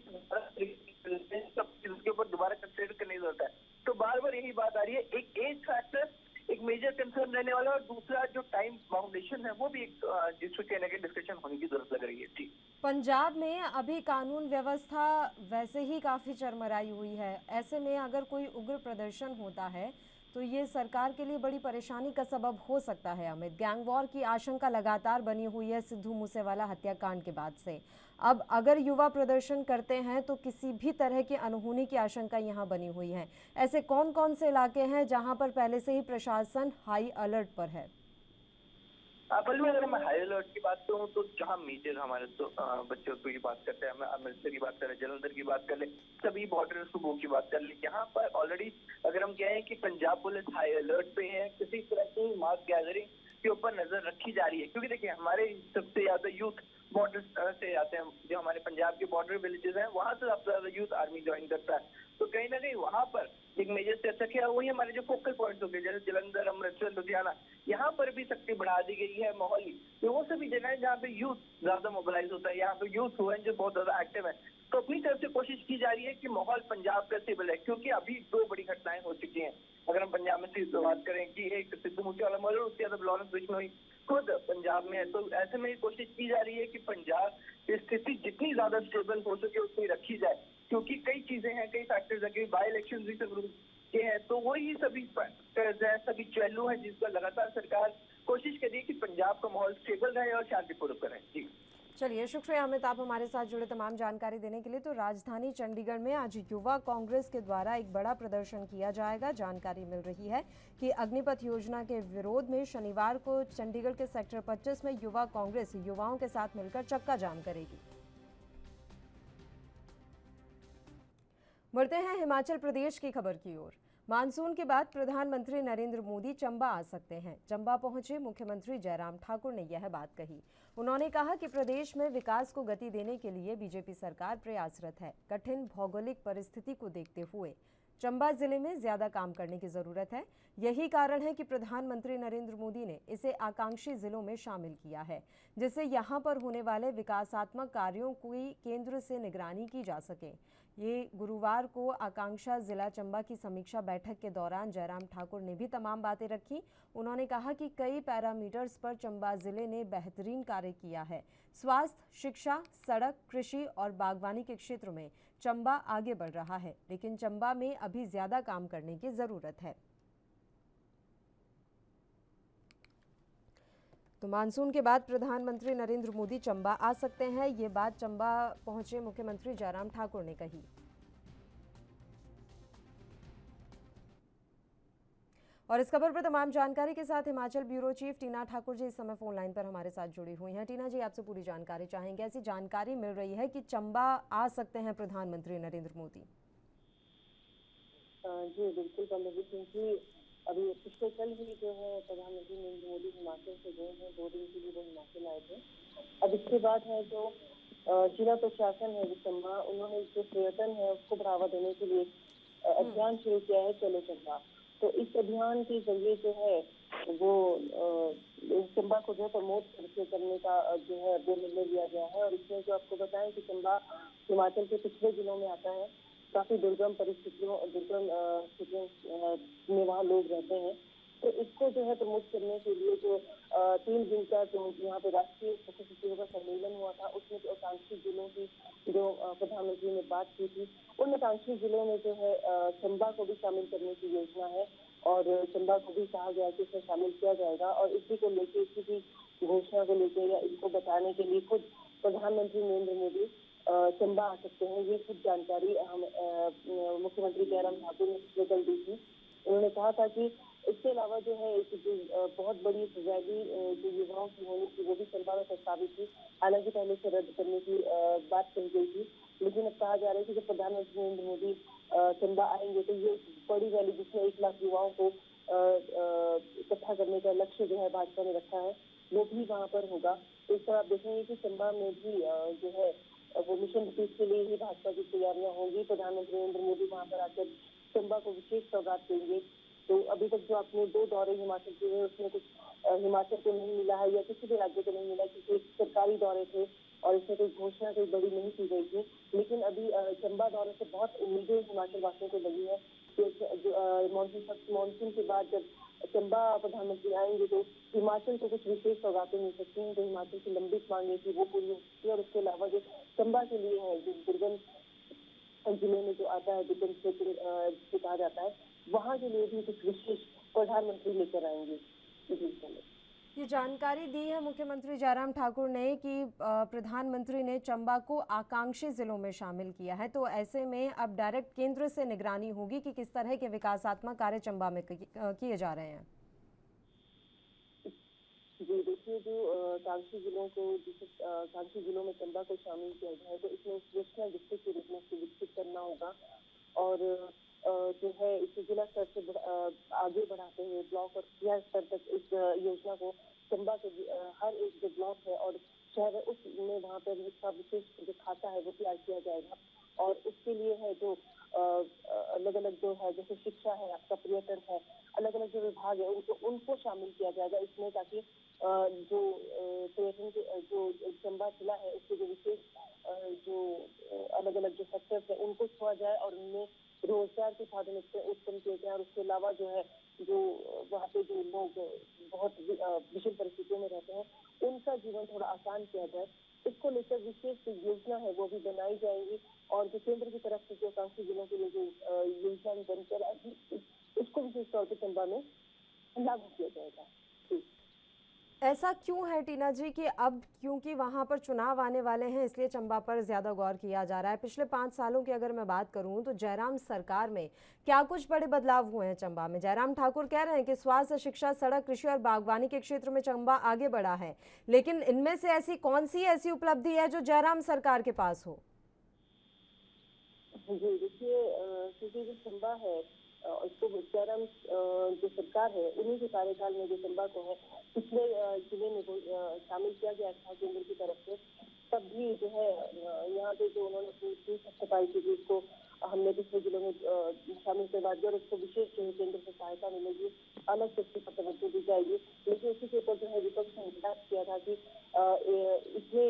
Speaker 5: के ऊपर दोबारा कंसिडर करने की जरूरत है। तो बार बार यही बात आ रही है, एक एज फैक्टर एक मेजर कंसर्न रहने वाला, और दूसरा जो टाइम फाउंडेशन है वो भी एक जिसको कहने के डिस्कशन होने की जरूरत लग रही है। ठीक,
Speaker 1: पंजाब में अभी कानून व्यवस्था वैसे ही काफ़ी चरमराई हुई है, ऐसे में अगर कोई उग्र प्रदर्शन होता है तो ये सरकार के लिए बड़ी परेशानी का सबब हो सकता है। अमित, गैंग वॉर की आशंका लगातार बनी हुई है सिद्धू मूसेवाला हत्याकांड के बाद से। अब अगर युवा प्रदर्शन करते हैं तो किसी भी तरह की अनहोनी की आशंका यहाँ बनी हुई है। ऐसे कौन कौन से इलाके हैं जहाँ पर पहले से ही प्रशासन हाई अलर्ट पर है?
Speaker 5: पहले अगर मैं हाई अलर्ट की बात करूँ तो जहाँ मेजर हमारे तो बच्चों की बात करते हैं, हमें अमृतसर की बात करें, जलंधर की बात कर ले, सभी बॉर्डर सूबों की बात कर ले, यहाँ पर ऑलरेडी अगर हम कहें कि पंजाब पुलिस हाई अलर्ट पे है, किसी तरह की मास गैदरिंग के ऊपर नजर रखी जा रही है। क्योंकि देखिए हमारे सबसे ज्यादा यूथ बॉर्डर से आते हैं, जो हमारे पंजाब के बॉर्डर विलेजेस हैं, वहां से सबसे ज्यादा यूथ आर्मी ज्वाइन करता है। तो कहीं ना कहीं वहां पर एक मेजर चर्चा किया, वही हमारे जो फोकल पॉइंट्स हो गए जैसे जलंधर, अमृतसर, लुधियाना, यहाँ पर भी शक्ति बढ़ा दी गई है। मोहाली, तो वो सभी जगह है जहाँ पे यूथ ज्यादा मोबिलाइज होता है, यहाँ पे यूथ हुए हैं जो बहुत ज्यादा एक्टिव है। तो अपनी तरफ से कोशिश की जा रही है कि माहौल पंजाब का स्टेबल है, क्योंकि अभी 2 बड़ी घटनाएं हो चुकी हैं। अगर हम पंजाब में से बात करें कि एक सिद्धू मूसेवाला मर्डर, उसके बाद लॉरेंस बिश्नोई खुद पंजाब में है, तो ऐसे में कोशिश की जा रही है कि पंजाब की स्थिति जितनी ज्यादा स्टेबल हो सके उतनी रखी जाए, क्योंकि कई चीजें हैं, कई फैक्टर्स हैं, कई बाई इलेक्शन भी सब के हैं, तो वही सभी फैक्टर्स हैं, सभी चैलू हैं जिसका लगातार सरकार कोशिश कर रही है कि पंजाब का माहौल स्टेबल रहे और शांतिपूर्ण करें। जी
Speaker 1: चलिए, शुक्रिया अमित, आप हमारे साथ जुड़े तमाम जानकारी देने के लिए। तो राजधानी चंडीगढ़ में आज युवा कांग्रेस के द्वारा एक बड़ा प्रदर्शन किया जाएगा। जानकारी मिल रही है कि अग्निपथ योजना के विरोध में शनिवार को चंडीगढ़ के सेक्टर 25 में युवा कांग्रेस युवाओं के साथ मिलकर चक्का जाम करेगी। बढ़ते हैं हिमाचल प्रदेश की खबर की ओर। मानसून के बाद प्रधानमंत्री नरेंद्र मोदी चंबा आ सकते हैं। चंबा पहुंचे मुख्यमंत्री जयराम ठाकुर ने यह बात कही। उन्होंने कहा कि प्रदेश में विकास को गति देने के लिए बीजेपी सरकार प्रयासरत है। कठिन भौगोलिक परिस्थिति को देखते हुए चंबा जिले में ज्यादा काम करने की जरूरत है। यही कारण है कि प्रधानमंत्री नरेंद्र मोदी ने इसे आकांक्षी जिलों में शामिल किया है, जिससे यहां पर होने वाले विकासात्मक कार्यों की केंद्र से निगरानी की जा सके। ये गुरुवार को आकांक्षा जिला चंबा की समीक्षा बैठक के दौरान जयराम ठाकुर ने भी तमाम बातें रखी। उन्होंने कहा कि कई पैरामीटर्स पर चंबा जिले ने बेहतरीन कार्य किया है। स्वास्थ्य, शिक्षा, सड़क, कृषि और बागवानी के क्षेत्र में चंबा आगे बढ़ रहा है, लेकिन चंबा में अभी ज्यादा काम करने की जरूरत है। तो मानसून के बाद प्रधानमंत्री नरेंद्र मोदी चंबा आ सकते हैं, ये बात चंबा पहुंचे मुख्यमंत्री जयराम ठाकुर ने कही। और इस खबर पर तमाम जानकारी के साथ हिमाचल ब्यूरो चीफ टीना ठाकुर जी इस समय फोन लाइन पर हमारे साथ जुड़ी हुई हैं। टीना जी, आपसे पूरी जानकारी चाहेंगे। ऐसी जानकारी मिल रही है कि चंबा आ सकते हैं प्रधानमंत्री नरेंद्र मोदी।
Speaker 6: जी बिल्कुल पल्लवी, क्योंकि अभी पिछले कल ही जो है प्रधानमंत्री नरेंद्र मोदी हिमाचल से गए हैं, 2 दिन के लिए वो हिमाचल आए थे। अब इसके बाद है जो जिला प्रशासन है चंबा, उन्होंने जो पर्यटन है उसको बढ़ावा देने के लिए अभियान शुरू किया है, चलो चंबा। तो इस अभियान के जरिए जो है वो चंबा को जो है प्रमोट करने का जो है वो निर्णय लिया गया है। और इसमें जो आपको बताएं कि चंबा हिमाचल के पिछले जिलों में आता है, काफी दुर्गम स्थितियों में वहाँ लोग रहते हैं। तो इसको जो है प्रमोट करने के लिए जो 3 दिन का जो यहाँ पे राष्ट्रीय मुख्य सचिवों का सम्मेलन हुआ था, उसमें जो आकांक्षी जिलों की जो प्रधानमंत्री ने बात की थी, उन आकांक्षी जिलों में जो है चंबा को भी शामिल करने की योजना है। और चंबा को भी कहा गया कि इसमें शामिल किया जाएगा। और इसी को लेकर, इसी की घोषणा को लेकर या इसको बताने के लिए खुद प्रधानमंत्री नरेंद्र मोदी चंबा आ सकते हैं। ये खुद जानकारी हम मुख्यमंत्री जयराम ठाकुर ने पिछले कल दी थी। उन्होंने कहा था कि इसके अलावा जो है एक जो बहुत बड़ी रैली जो युवाओं की होनी थी वो भी चंबा में प्रस्तावित थी। हालांकि पहले से रद्द करने की बात कही गई थी, लेकिन अब कहा जा रहा है कि जब प्रधानमंत्री नरेंद्र मोदी चंबा आएंगे तो ये बड़ी रैली जिसमें 1 लाख युवाओं को इकट्ठा करने का लक्ष्य जो है भाजपा ने रखा है, वो भी वहाँ पर होगा। तो इस तरह आप देखेंगे कि चंबा में भी जो है वो मिशन रिपीट के लिए ही भाजपा की तैयारियां होंगी। प्रधानमंत्री नरेंद्र मोदी वहाँ पर आकर चंबा को विशेष सौगात देंगे। तो अभी तक जो आपने 2 दौरे हिमाचल के हुए उसमें कुछ हिमाचल को नहीं मिला है या किसी भी राज्य को नहीं मिला, क्योंकि सरकारी दौरे थे और इसमें कोई घोषणा कोई बड़ी नहीं की गई थी। लेकिन अभी चंबा दौरे से बहुत उम्मीदें हिमाचल वासियों को लगी है कि मानसून के बाद जब चंबा प्रधानमंत्री आएंगे तो हिमाचल को कुछ विशेष सौगातें मिल सकती हैं। जो हिमाचल की लंबित मांगे थी वो पूरी हो सकती है। और उसके अलावा जो चंबा के लिए है, जो दुर्गम जिले में जो आता है, दुर्गम क्षेत्र जिसे कहा जाता है, वहाँ के लिए भी कुछ विशेष प्रधानमंत्री लेकर आएंगे।
Speaker 1: ये जानकारी दी है मुख्यमंत्री जयराम ठाकुर ने कि प्रधानमंत्री ने चंबा को आकांक्षी जिलों में शामिल किया है। तो ऐसे में अब डायरेक्ट केंद्र से निगरानी होगी कि किस तरह के विकासात्मक कार्य चंबा में किए जा रहे हैं।
Speaker 6: जी देखिए, जो आकांक्षी जिलों को आकांक्षी जिलों में चंबा को शामिल किया जाए तो इसमें नेशनल डिस्ट्रिक्ट के रूप में विकसित करना होगा। और जो है इसे जिला स्तर से आगे बढ़ाते हुए ब्लॉक और जिला स्तर तक इस योजना को चंबा के हर एक जो ब्लॉक है और शहर है उसमें वहाँ पर इसका विशेष जो खाता है वो तैयार किया जाएगा। और उसके लिए है जो अलग अलग जो है जैसे शिक्षा है, आपका पर्यटन है, अलग अलग जो विभाग है उनको शामिल किया जाएगा इसमें, ताकि जो पर्यटन के जो चंबा जिला है उसके जो विशेष जो अलग अलग जो सेक्टर्स है उनको छुआ जाए और उनमें रोजगार के साधन उत्पन्न किए जाए। और उसके अलावा जो है जो वहाँ पे जो लोग बहुत विषम परिस्थितियों में रहते हैं उनका जीवन थोड़ा आसान किया जाए, इसको लेकर विशेष जो योजना है वो भी बनाई जाएगी। और जो केंद्र की तरफ से जो आकांक्षी जिलों के लिए जो योजना बन कर उसको विशेष तौर पर चंबा में लागू किया जाएगा।
Speaker 1: ऐसा क्यों है टीना जी कि अब क्योंकि वहां पर चुनाव आने वाले हैं इसलिए चंबा पर ज्यादा गौर किया जा रहा है? पिछले 5 सालों की अगर मैं बात करूं तो जयराम सरकार में क्या कुछ बड़े बदलाव हुए हैं चंबा में? जयराम ठाकुर कह रहे हैं कि स्वास्थ्य, शिक्षा, सड़क, कृषि और बागवानी के क्षेत्र में चंबा आगे बढ़ा है, लेकिन इनमें से ऐसी कौन सी ऐसी उपलब्धि है जो जयराम सरकार के पास हो?
Speaker 6: जी देखिए, क्योंकि जो चंबा है इसको जयराम जो सरकार है उन्हीं के कार्यकाल में जो चंबा को है पिछले जिले में शामिल किया गया था केंद्र की तरफ से, तब भी जो है यहाँ पे जो उन्होंने अपनी सफाई की थी उसको हमने पिछले जिलों में शामिल करवा दिया और उसको विशेष जो है केंद्र से सहायता मिलेगी, अलग से उसकी तवज्जो दी जाएगी। लेकिन उसी के ऊपर जो है विपक्ष ने इंतजार किया था कि इतने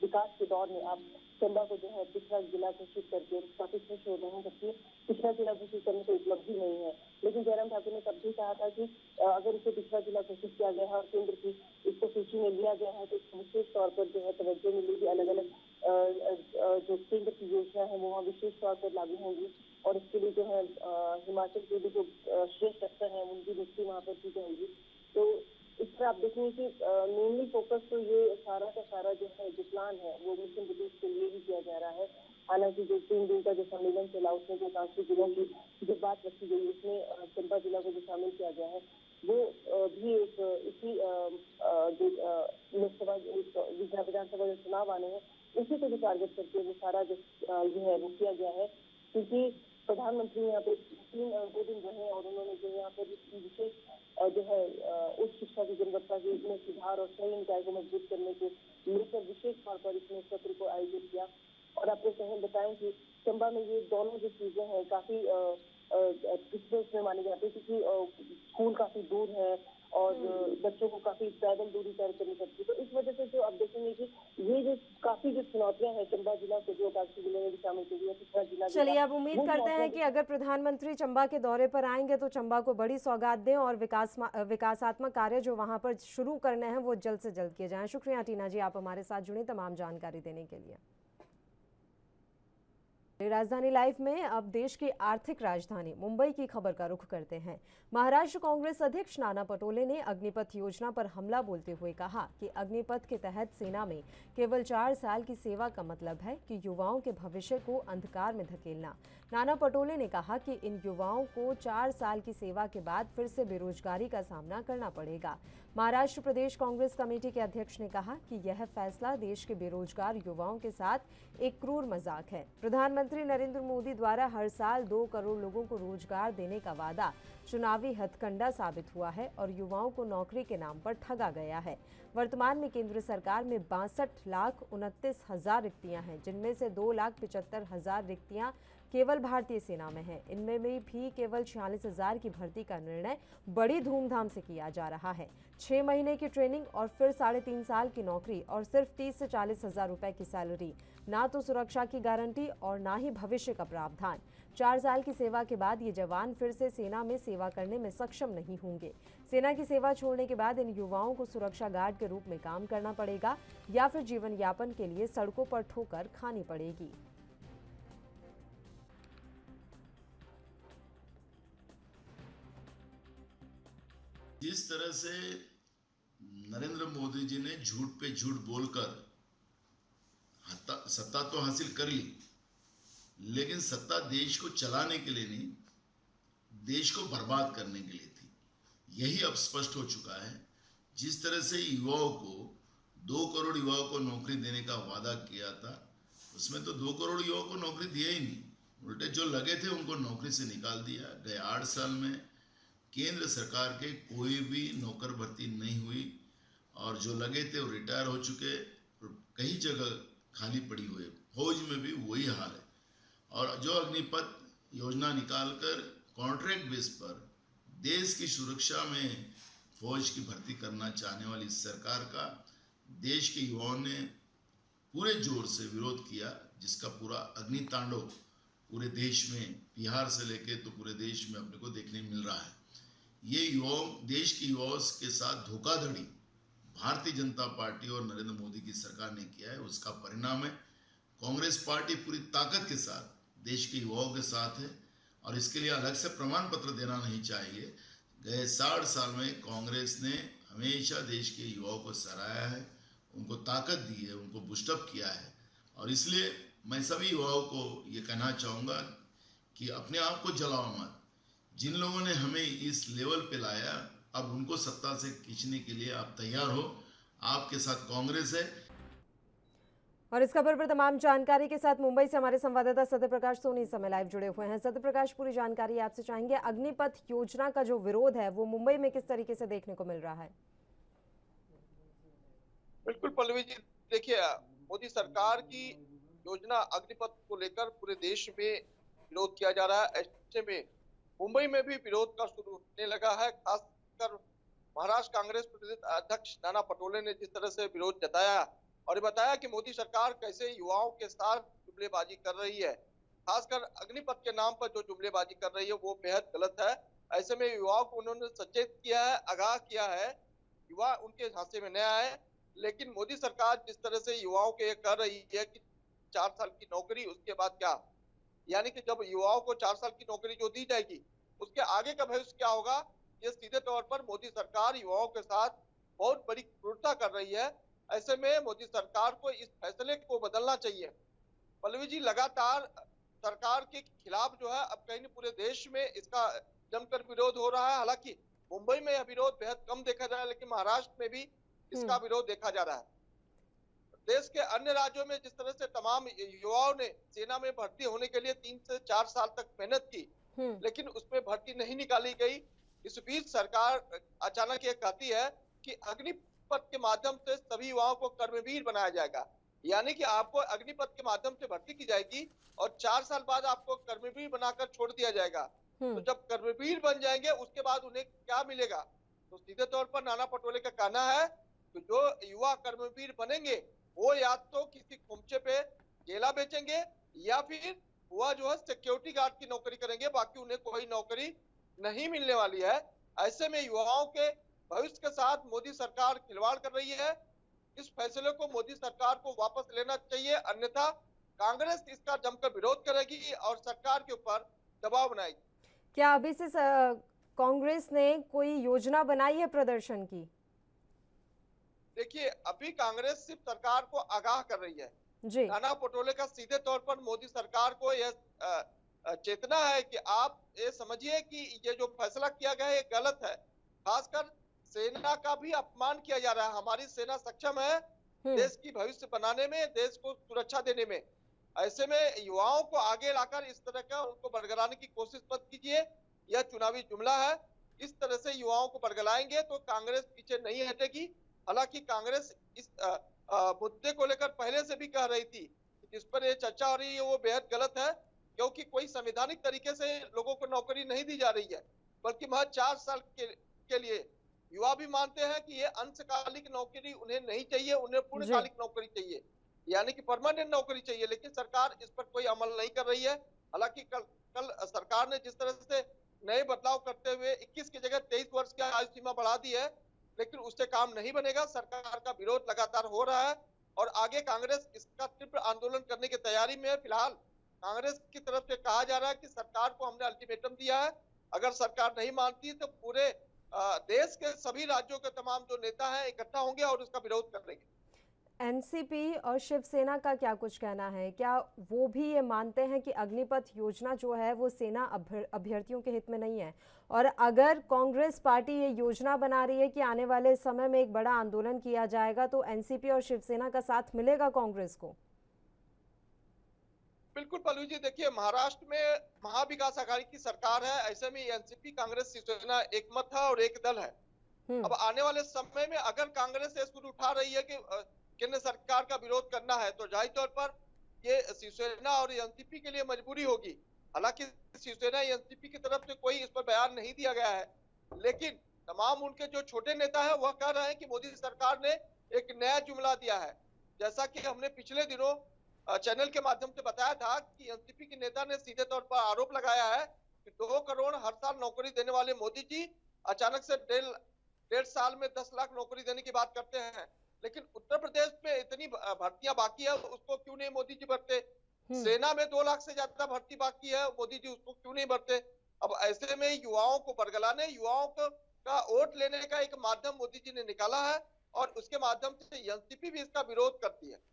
Speaker 6: विकास के दौर में आप चंबा को जो है पिछड़ा जिला घोषित करके काफी खुश हो रहे हैं, जबकि पिछड़ा जिला घोषित करने की उपलब्धि नहीं है। लेकिन जयराम ठाकुर ने तब भी कहा था कि अगर इसे पिछड़ा जिला घोषित किया गया है और केंद्र की इसको सूची में लिया गया है तो इसको विशेष तौर पर जो है तवज्जो मिलेगी, अलग अलग जो केंद्र की योजना है वो वहाँ विशेष तौर पर लागू होंगी और इसके लिए जो है हिमाचल के भी जो श्रेष्ठ अफसर है उनकी नियुक्ति वहाँ पर की जाएगी। तो इस पर आप देखेंगे कि मेनली फोकस तो ये सारा का सारा जो है जो प्लान है वो मिशन विदेश के लिए भी किया जा रहा है। हालांकि जो 3 दिन का जो सम्मेलन चला उसमें जो आकांक्षी जिलों की जो बात रखी गई उसमें चंबा जिला को जो शामिल किया गया है वो भी एक इसी लोकसभा विधानसभा जो चुनाव आने हैं उसी को जो टारगेट करके वो सारा जो है वो किया गया है। क्योंकि प्रधानमंत्री यहाँ पे 2 दिन रहे और उन्होंने जो यहाँ पर विशेष जो है उच्च शिक्षा की गुणवत्ता में सुधार और शहरी निकाय को मजबूत करने के लेकर विशेष तौर पर इसमें सत्र को आयोजित किया। और आपको कहें बताएं कि चंबा में ये दोनों जो चीजें हैं काफी पिछले उसमें मानी जाती है, क्योंकि स्कूल काफी दूर है और बच्चों को काफी पैदल दूरी तय करनी पड़ती है। तो इस वजह से जो अब देखेंगे कि ये जो काफी जो चुनौतियां हैं चंबा जिला को जो आकांक्षी जिले में भी शामिल की है पिछड़ा जिला।
Speaker 1: चलिए, अब उम्मीद करते हैं कि अगर प्रधानमंत्री चंबा के दौरे पर आएंगे तो चंबा को बड़ी सौगात दें और विकासात्मक कार्य जो वहां पर शुरू करने हैं वो जल्द से जल्द किए जाएं। शुक्रिया टीना जी, आप हमारे साथ जुड़ी तमाम जानकारी देने के लिए। राजधानी लाइव में अब देश की आर्थिक राजधानी मुंबई की खबर का रुख करते हैं। महाराष्ट्र कांग्रेस अध्यक्ष नाना पटोले ने अग्निपथ योजना पर हमला बोलते हुए कहा कि अग्निपथ के तहत सेना में केवल 4 साल की सेवा का मतलब है कि युवाओं के भविष्य को अंधकार में धकेलना। नाना पटोले ने कहा कि इन युवाओं को 4 साल की सेवा के बाद फिर से बेरोजगारी का सामना करना पड़ेगा। महाराष्ट्र प्रदेश कांग्रेस कमेटी के अध्यक्ष ने कहा कि यह फैसला देश के बेरोजगार युवाओं के साथ एक क्रूर मजाक है। प्रधानमंत्री नरेंद्र मोदी द्वारा हर साल 2 करोड़ लोगों को रोजगार देने का वादा चुनावी हथकंडा साबित हुआ है और युवाओं को नौकरी के नाम पर ठगा गया है। वर्तमान में केंद्र सरकार में 62,29,000 रिक्तियां हैं, जिनमें से 2,75,000 रिक्तियां केवल भारतीय सेना में है। इनमें भी केवल 46,000 की भर्ती का निर्णय बड़ी धूमधाम से किया जा रहा है। 6 महीने की ट्रेनिंग और फिर 3.5 साल की नौकरी और सिर्फ 30 से 40 हजार रुपए की सैलरी, ना तो सुरक्षा की गारंटी और ना ही भविष्य का प्रावधान। 4 साल की सेवा के बाद ये जवान फिर से सेना में सेवा करने में सक्षम नहीं होंगे। सेना की सेवा छोड़ने के बाद इन युवाओं को सुरक्षा गार्ड के रूप में काम करना पड़ेगा या फिर जीवन यापन के लिए सड़कों पर ठोकर खानी पड़ेगी।
Speaker 7: जिस तरह से नरेंद्र मोदी जी ने झूठ पे झूठ बोलकर सत्ता तो हासिल कर ली, लेकिन सत्ता देश को चलाने के लिए नहीं, देश को बर्बाद करने के लिए थी। यही अब स्पष्ट हो चुका है। जिस तरह से युवाओं को 2 करोड़ युवाओं को नौकरी देने का वादा किया था, उसमें तो 2 करोड़ युवाओं को नौकरी दिया ही नहीं। उल्टे जो लगे थे उनको नौकरी से निकाल दिया। गए 8 साल में केंद्र सरकार के कोई भी नौकर भर्ती नहीं हुई और जो लगे थे वो रिटायर हो चुके, कई जगह खाली पड़ी हुई। फौज में भी वही हाल है। और जो अग्निपथ योजना निकालकर कॉन्ट्रैक्ट बेस पर देश की सुरक्षा में फौज की भर्ती करना चाहने वाली सरकार का देश के युवाओं ने पूरे जोर से विरोध किया, जिसका पूरा अग्नि तांडव पूरे देश में, बिहार से लेके तो पूरे देश में अपने को देखने मिल रहा है। ये युवाओं, देश के युवाओं के साथ धोखाधड़ी भारतीय जनता पार्टी और नरेंद्र मोदी की सरकार ने किया है। उसका परिणाम है कांग्रेस पार्टी पूरी ताकत के साथ देश के युवाओं के साथ है और इसके लिए अलग से प्रमाण पत्र देना नहीं चाहिए। गए 60 साल में कांग्रेस ने हमेशा देश के युवाओं को सराहा है, उनको ताकत दी है, उनको बूस्टअप किया है। और इसलिए मैं सभी युवाओं को ये कहना चाहूँगा कि अपने आप को जलाओ मत। जिन लोगों ने हमें इस लेवल पे लाया, अब उनको सत्ता से खींचने के लिए आप तैयार हो। आपके साथ कांग्रेस है।
Speaker 1: और इस खबर पर तमाम जानकारी के साथ मुंबई से हमारे संवाददाता सत्यप्रकाश सोनी इस समय लाइव जुड़े हुए हैं। सत्यप्रकाश, पूरी जानकारी आपसे चाहेंगे। अग्निपथ योजना का जो विरोध है वो मुंबई में किस तरीके से देखने को मिल रहा है?
Speaker 8: बिल्कुल पल्लवी जी, देखिए मोदी सरकार की योजना अग्निपथ को लेकर पूरे देश में विरोध किया जा रहा है। ऐसे में मुंबई में भी विरोध का शुरू होने लगा है। खासकर महाराष्ट्र कांग्रेस प्रदेश अध्यक्ष नाना पटोले ने जिस तरह से विरोध जताया और ये बताया कि मोदी सरकार कैसे युवाओं के साथ जुमलेबाजी कर रही है, खासकर अग्निपथ के नाम पर जो जुमलेबाजी कर रही है वो बेहद गलत है। ऐसे में युवाओं को उन्होंने सचेत किया है, आगाह किया है, युवा उनके झांसे में न आए। लेकिन मोदी सरकार जिस तरह से युवाओं के कर रही है कि 4 साल की नौकरी, उसके बाद क्या, यानी कि जब युवाओं को 4 साल की नौकरी जो दी जाएगी उसके आगे का भविष्य क्या होगा, ये सीधे तौर पर मोदी सरकार युवाओं के साथ बहुत बड़ी क्रूरता कर रही है। ऐसे में मोदी सरकार को इस फैसले को बदलना चाहिए। पल्लवी जी, लगातार सरकार के खिलाफ जो है अब कहीं पूरे देश में इसका जमकर विरोध हो रहा है। हालांकि मुंबई में यह विरोध बेहद कम देखा जा रहा है, लेकिन महाराष्ट्र में भी इसका विरोध देखा जा रहा है। देश के अन्य राज्यों में जिस तरह से तमाम युवाओं ने सेना में भर्ती होने के लिए 3 से 4 साल तक मेहनत की, लेकिन उसमें भर्ती नहीं निकाली गई। इस बीच सरकार अचानक ये कहती है कि अग्निपथ के माध्यम से सभी युवाओं को कर्मवीर बनाया जाएगा, यानी कि आपको अग्निपथ के माध्यम से भर्ती की जाएगी और 4 साल बाद आपको कर्मवीर बनाकर छोड़ दिया जाएगा। तो जब कर्मवीर बन जाएंगे उसके बाद उन्हें क्या मिलेगा? तो सीधे तौर पर नाना पटोले का कहना है कि जो युवा कर्मवीर बनेंगे वो या तो किसी खुमचे पे केला बेचेंगे या फिर वह जो है सिक्योरिटी गार्ड की नौकरी करेंगे, बाकी उन्हें कोई नौकरी नहीं मिलने वाली है। ऐसे में युवाओं के भविष्य के साथ मोदी सरकार खिलवाड़ कर रही है। इस फैसले को मोदी सरकार को वापस लेना चाहिए, अन्यथा कांग्रेस इसका जमकर विरोध करेगी और सरकार के ऊपर दबाव बनाएगी।
Speaker 1: क्या अभी से कांग्रेस ने कोई योजना बनाई है प्रदर्शन की?
Speaker 8: देखिए, अभी कांग्रेस सिर्फ सरकार को आगाह कर रही है
Speaker 1: जी।
Speaker 8: नाना पटोले का सीधे तौर पर मोदी सरकार को यह चेतना है कि आप ये समझिए कि ये जो फैसला किया गया है ये गलत है। खासकर सेना का भी अपमान किया जा रहा है। हमारी सेना सक्षम है देश की भविष्य बनाने में, देश को सुरक्षा देने में। ऐसे में युवाओं को आगे लाकर इस तरह का उनको बरगलाने की कोशिश मत कीजिए, यह चुनावी जुमला है। इस तरह से युवाओं को बरगलाएंगे तो कांग्रेस पीछे नहीं हटेगी। हालांकि कांग्रेस इस मुद्दे को लेकर पहले से भी कह रही थी, जिस पर ये चर्चा हो रही है वो बेहद गलत है, क्योंकि कोई संवैधानिक तरीके से लोगों को नौकरी नहीं दी जा रही है, बल्कि महज 4 साल के लिए। युवा भी मानते हैं कि ये अंशकालिक नौकरी उन्हें नहीं चाहिए, उन्हें पूर्णकालिक नौकरी चाहिए, यानी कि परमानेंट नौकरी चाहिए। लेकिन सरकार इस पर कोई अमल नहीं कर रही है। हालांकि कल सरकार ने जिस तरह से नए बदलाव करते हुए 21 की जगह 23 वर्ष की आयु सीमा बढ़ा दी है, लेकिन उससे काम नहीं बनेगा। सरकार का विरोध लगातार हो रहा है और आगे कांग्रेस इसका तीव्र आंदोलन करने की तैयारी में है। फिलहाल कांग्रेस की तरफ से कहा जा रहा है कि सरकार को हमने अल्टीमेटम दिया है, अगर सरकार नहीं मानती तो पूरे देश के सभी राज्यों के तमाम जो नेता हैं इकट्ठा होंगे और उसका विरोध करेंगे।
Speaker 1: एनसीपी और शिवसेना का क्या कुछ कहना है? क्या वो भी ये मानते हैं कि अग्निपथ योजना जो है वो सेना अभ्यर्थियों के हित में नहीं है? और अगर कांग्रेस पार्टी ये योजना बना रही है कि आने वाले समय में एक बड़ा आंदोलन किया जाएगा, तो एनसीपी और शिवसेना का साथ मिलेगा कांग्रेस को?
Speaker 8: बिल्कुल पल्लवी जी, देखिए महाराष्ट्र में महाविकास आघाड़ी की सरकार है। ऐसे में एनसीपी, कांग्रेस, शिवसेना एक मत है और एक दल है। अब आने वाले समय में अगर कांग्रेस ये सुर उठा रही है कि केंद्र सरकार का विरोध करना है, तो जाहिर तौर पर ये शिवसेना और एनसीपी के लिए मजबूरी होगी। हालांकि शिवसेना एनसीपी की तरफ से कोई इस पर बयान नहीं दिया गया है, लेकिन तमाम उनके जो छोटे नेता है वह कह रहे हैं कि मोदी सरकार ने एक नया जुमला दिया है। जैसा कि हमने पिछले दिनों चैनल के माध्यम से बताया था कि एनसीपी के नेता ने सीधे तौर पर आरोप लगाया है कि 2 करोड़ हर साल नौकरी देने वाले मोदी जी अचानक से डेढ़ साल में 10 लाख नौकरी देने की बात करते हैं। लेकिन उत्तर प्रदेश में इतनी भर्तियां बाकी है, उसको क्यों नहीं मोदी जी भरते? सेना में 2 लाख से ज्यादा भर्ती बाकी है, मोदी जी उसको क्यों नहीं भरते? अब ऐसे में युवाओं को बरगलाने, युवाओं का वोट लेने का एक माध्यम मोदी जी ने निकाला है और उसके माध्यम से एनसीपी भी इसका विरोध करती है।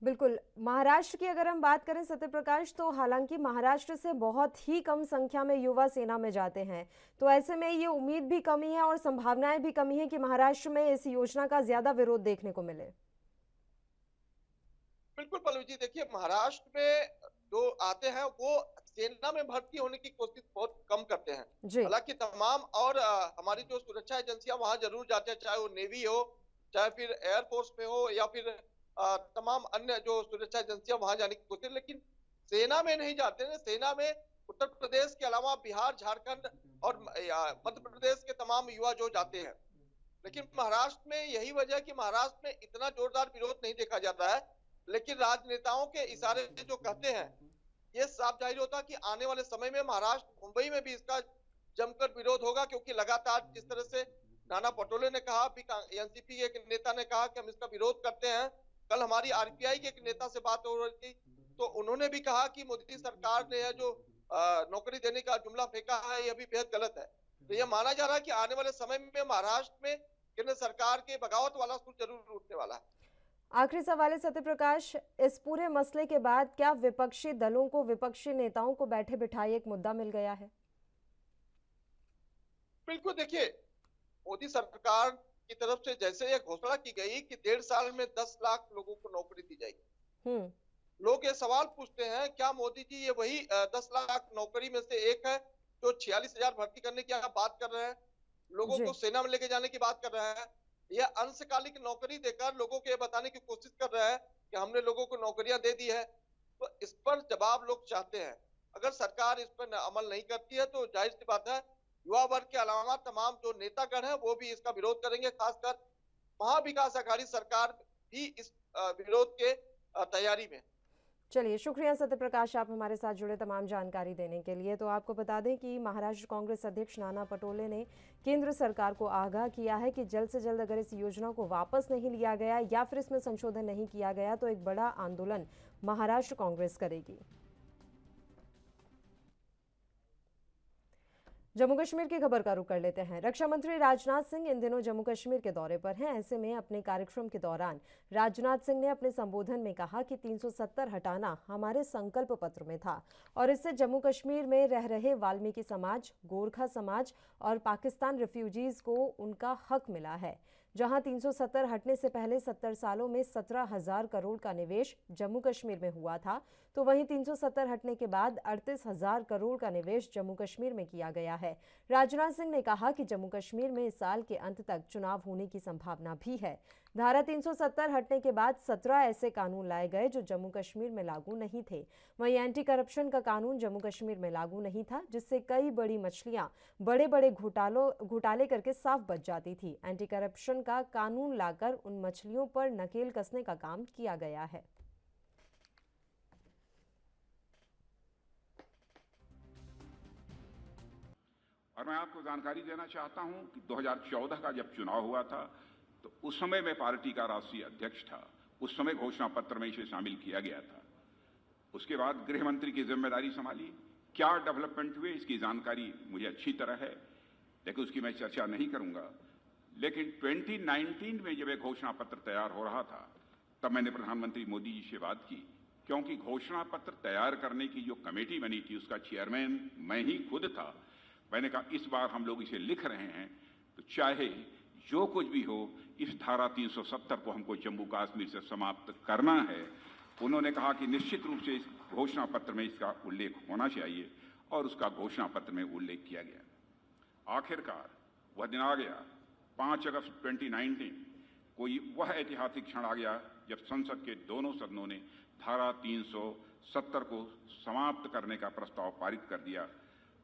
Speaker 1: बिल्कुल। महाराष्ट्र की अगर हम बात करें सत्यप्रकाश, तो हालांकि महाराष्ट्र से बहुत ही कम संख्या में युवा सेना में जाते हैं, तो ऐसे में ये उम्मीद भी कमी है और संभावनाएं भी कमी है कि महाराष्ट्र में इस योजना का ज्यादा विरोध देखने को मिले।
Speaker 8: बिल्कुल पल्लवी जी, देखिए महाराष्ट्र में जो आते हैं वो सेना में भर्ती होने की कोशिश बहुत कम करते हैं। हालांकि तमाम और हमारी जो सुरक्षा एजेंसियां वहां जरूर जाते हैं, चाहे वो नेवी हो, चाहे फिर एयरफोर्स में हो, या फिर तमाम अन्य जो सुरक्षा एजेंसियां वहां जाने की कोशिश, लेकिन सेना में नहीं जाते हैं। सेना में उत्तर प्रदेश के अलावा बिहार, झारखंड और मध्य प्रदेश के तमाम युवा जो जाते हैं। लेकिन महाराष्ट्र में यही वजह है कि महाराष्ट्र में इतना जोरदार विरोध नहीं देखा जाता है, लेकिन राजनेताओं के इशारे जो कहते हैं ये साफ जाहिर होता है कि आने वाले समय में महाराष्ट्र, मुंबई में भी इसका जमकर विरोध होगा, क्योंकि लगातार जिस तरह से नाना पटोले ने कहा, एनसीपी के एक नेता ने कहा कि हम इसका विरोध करते हैं। कल हमारी आरपीआई के एक नेता से बात हो रही थी, तो उन्होंने भी कहा कि मोदी सरकार ने जो नौकरी देने का जुमला फेंका है यह भी बेहद गलत है। तो यह माना जा रहा है कि आने वाले समय में महाराष्ट्र में केंद्र सरकार के बगावत वाला सुर जरूर उठने वाला है।
Speaker 1: आखिरी सवाल है सत्यप्रकाश, इस पूरे मसले के बाद क्या विपक्षी दलों को, विपक्षी नेताओं को बैठे बिठाए एक मुद्दा मिल गया है?
Speaker 8: बिल्कुल, देखिए मोदी सरकार की तरफ से जैसे ये घोषणा की गई कि 1.5 साल में 10 लाख लोगों को नौकरी दी जाएगी, लोग ये सवाल पूछते हैं क्या मोदी जी ये वही 10 लाख नौकरी में से एक है जो 46,000 भर्ती करने की आप बात कर रहे हैं, लोगों को सेना में लेके जाने की बात कर रहे हैं, या अंशकालिक नौकरी देकर लोगों को ये बताने की कोशिश कर रहे हैं कि हमने लोगों को नौकरियां दे दी है? तो इस पर जवाब लोग चाहते हैं। अगर सरकार इस पर अमल नहीं करती है तो जाहिर सी बात है युवा वर्ग के अलावा तमाम जो नेतागण हैं वो भी इसका विरोध करेंगे। खासकर महाविकास आघाड़ी सरकार भी इस विरोध के तैयारी में।
Speaker 1: चलिए, शुक्रिया सत्यप्रकाश, आप हमारे साथ जुड़े तमाम जानकारी देने के लिए। तो आपको बता दें कि महाराष्ट्र कांग्रेस अध्यक्ष नाना पटोले ने केंद्र सरकार को आगाह किया है कि जल्द से जल्द अगर इस योजना को वापस नहीं लिया गया या फिर इसमें संशोधन नहीं किया गया तो एक बड़ा आंदोलन महाराष्ट्र कांग्रेस करेगी। जम्मू कश्मीर की खबर का रुख कर लेते हैं। रक्षा मंत्री राजनाथ सिंह इन दिनों जम्मू कश्मीर के दौरे पर हैं। ऐसे में अपने कार्यक्रम के दौरान राजनाथ सिंह ने अपने संबोधन में कहा कि 370 हटाना हमारे संकल्प पत्र में था और इससे जम्मू कश्मीर में रह रहे वाल्मीकि समाज, गोरखा समाज और पाकिस्तान रिफ्यूजीज को उनका हक मिला है। जहां 370 हटने से पहले 70 सालों में 17,000 करोड़ का निवेश जम्मू कश्मीर में हुआ था, तो वहीं 370 हटने के बाद 38,000 करोड़ का निवेश जम्मू कश्मीर में किया गया है। राजनाथ सिंह ने कहा कि जम्मू कश्मीर में इस साल के अंत तक चुनाव होने की संभावना भी है। धारा 370 हटने के बाद 17 ऐसे कानून लाए गए जो जम्मू कश्मीर में लागू नहीं थे। वहीं एंटी करप्शन का कानून जम्मू कश्मीर में लागू नहीं था, जिससे कई बड़ी मछलियां बड़े बड़े घोटाले करके साफ बच जाती थी। एंटी करप्शन का कानून लाकर उन मछलियों पर नकेल कसने का काम किया गया है।
Speaker 9: और मैं आपको जानकारी देना चाहता हूं कि 2014 का जब चुनाव हुआ था तो उस समय मैं पार्टी का राष्ट्रीय अध्यक्ष था। उस समय घोषणा पत्र में इसे शामिल किया गया था। उसके बाद गृह मंत्री की जिम्मेदारी संभाली। क्या डेवलपमेंट हुए इसकी जानकारी मुझे अच्छी तरह है, लेकिन उसकी मैं चर्चा नहीं करूंगा। लेकिन 2019 में जब एक घोषणा पत्र तैयार हो रहा था तब मैंने प्रधानमंत्री मोदी जी से बात की, क्योंकि घोषणा पत्र तैयार करने की जो कमेटी बनी थी उसका चेयरमैन मैं ही खुद था। मैंने कहा इस बार हम लोग इसे लिख रहे हैं तो चाहे जो कुछ भी हो इस धारा 370 को हमको जम्मू कश्मीर से समाप्त करना है। उन्होंने कहा कि निश्चित रूप से इस घोषणा पत्र में इसका उल्लेख होना चाहिए और उसका घोषणा पत्र में उल्लेख किया गया। आखिरकार वह दिन आ गया, 5 अगस्त 2019 कोई वह ऐतिहासिक क्षण आ गया जब संसद के दोनों सदनों ने धारा 370 को समाप्त करने का प्रस्ताव पारित कर दिया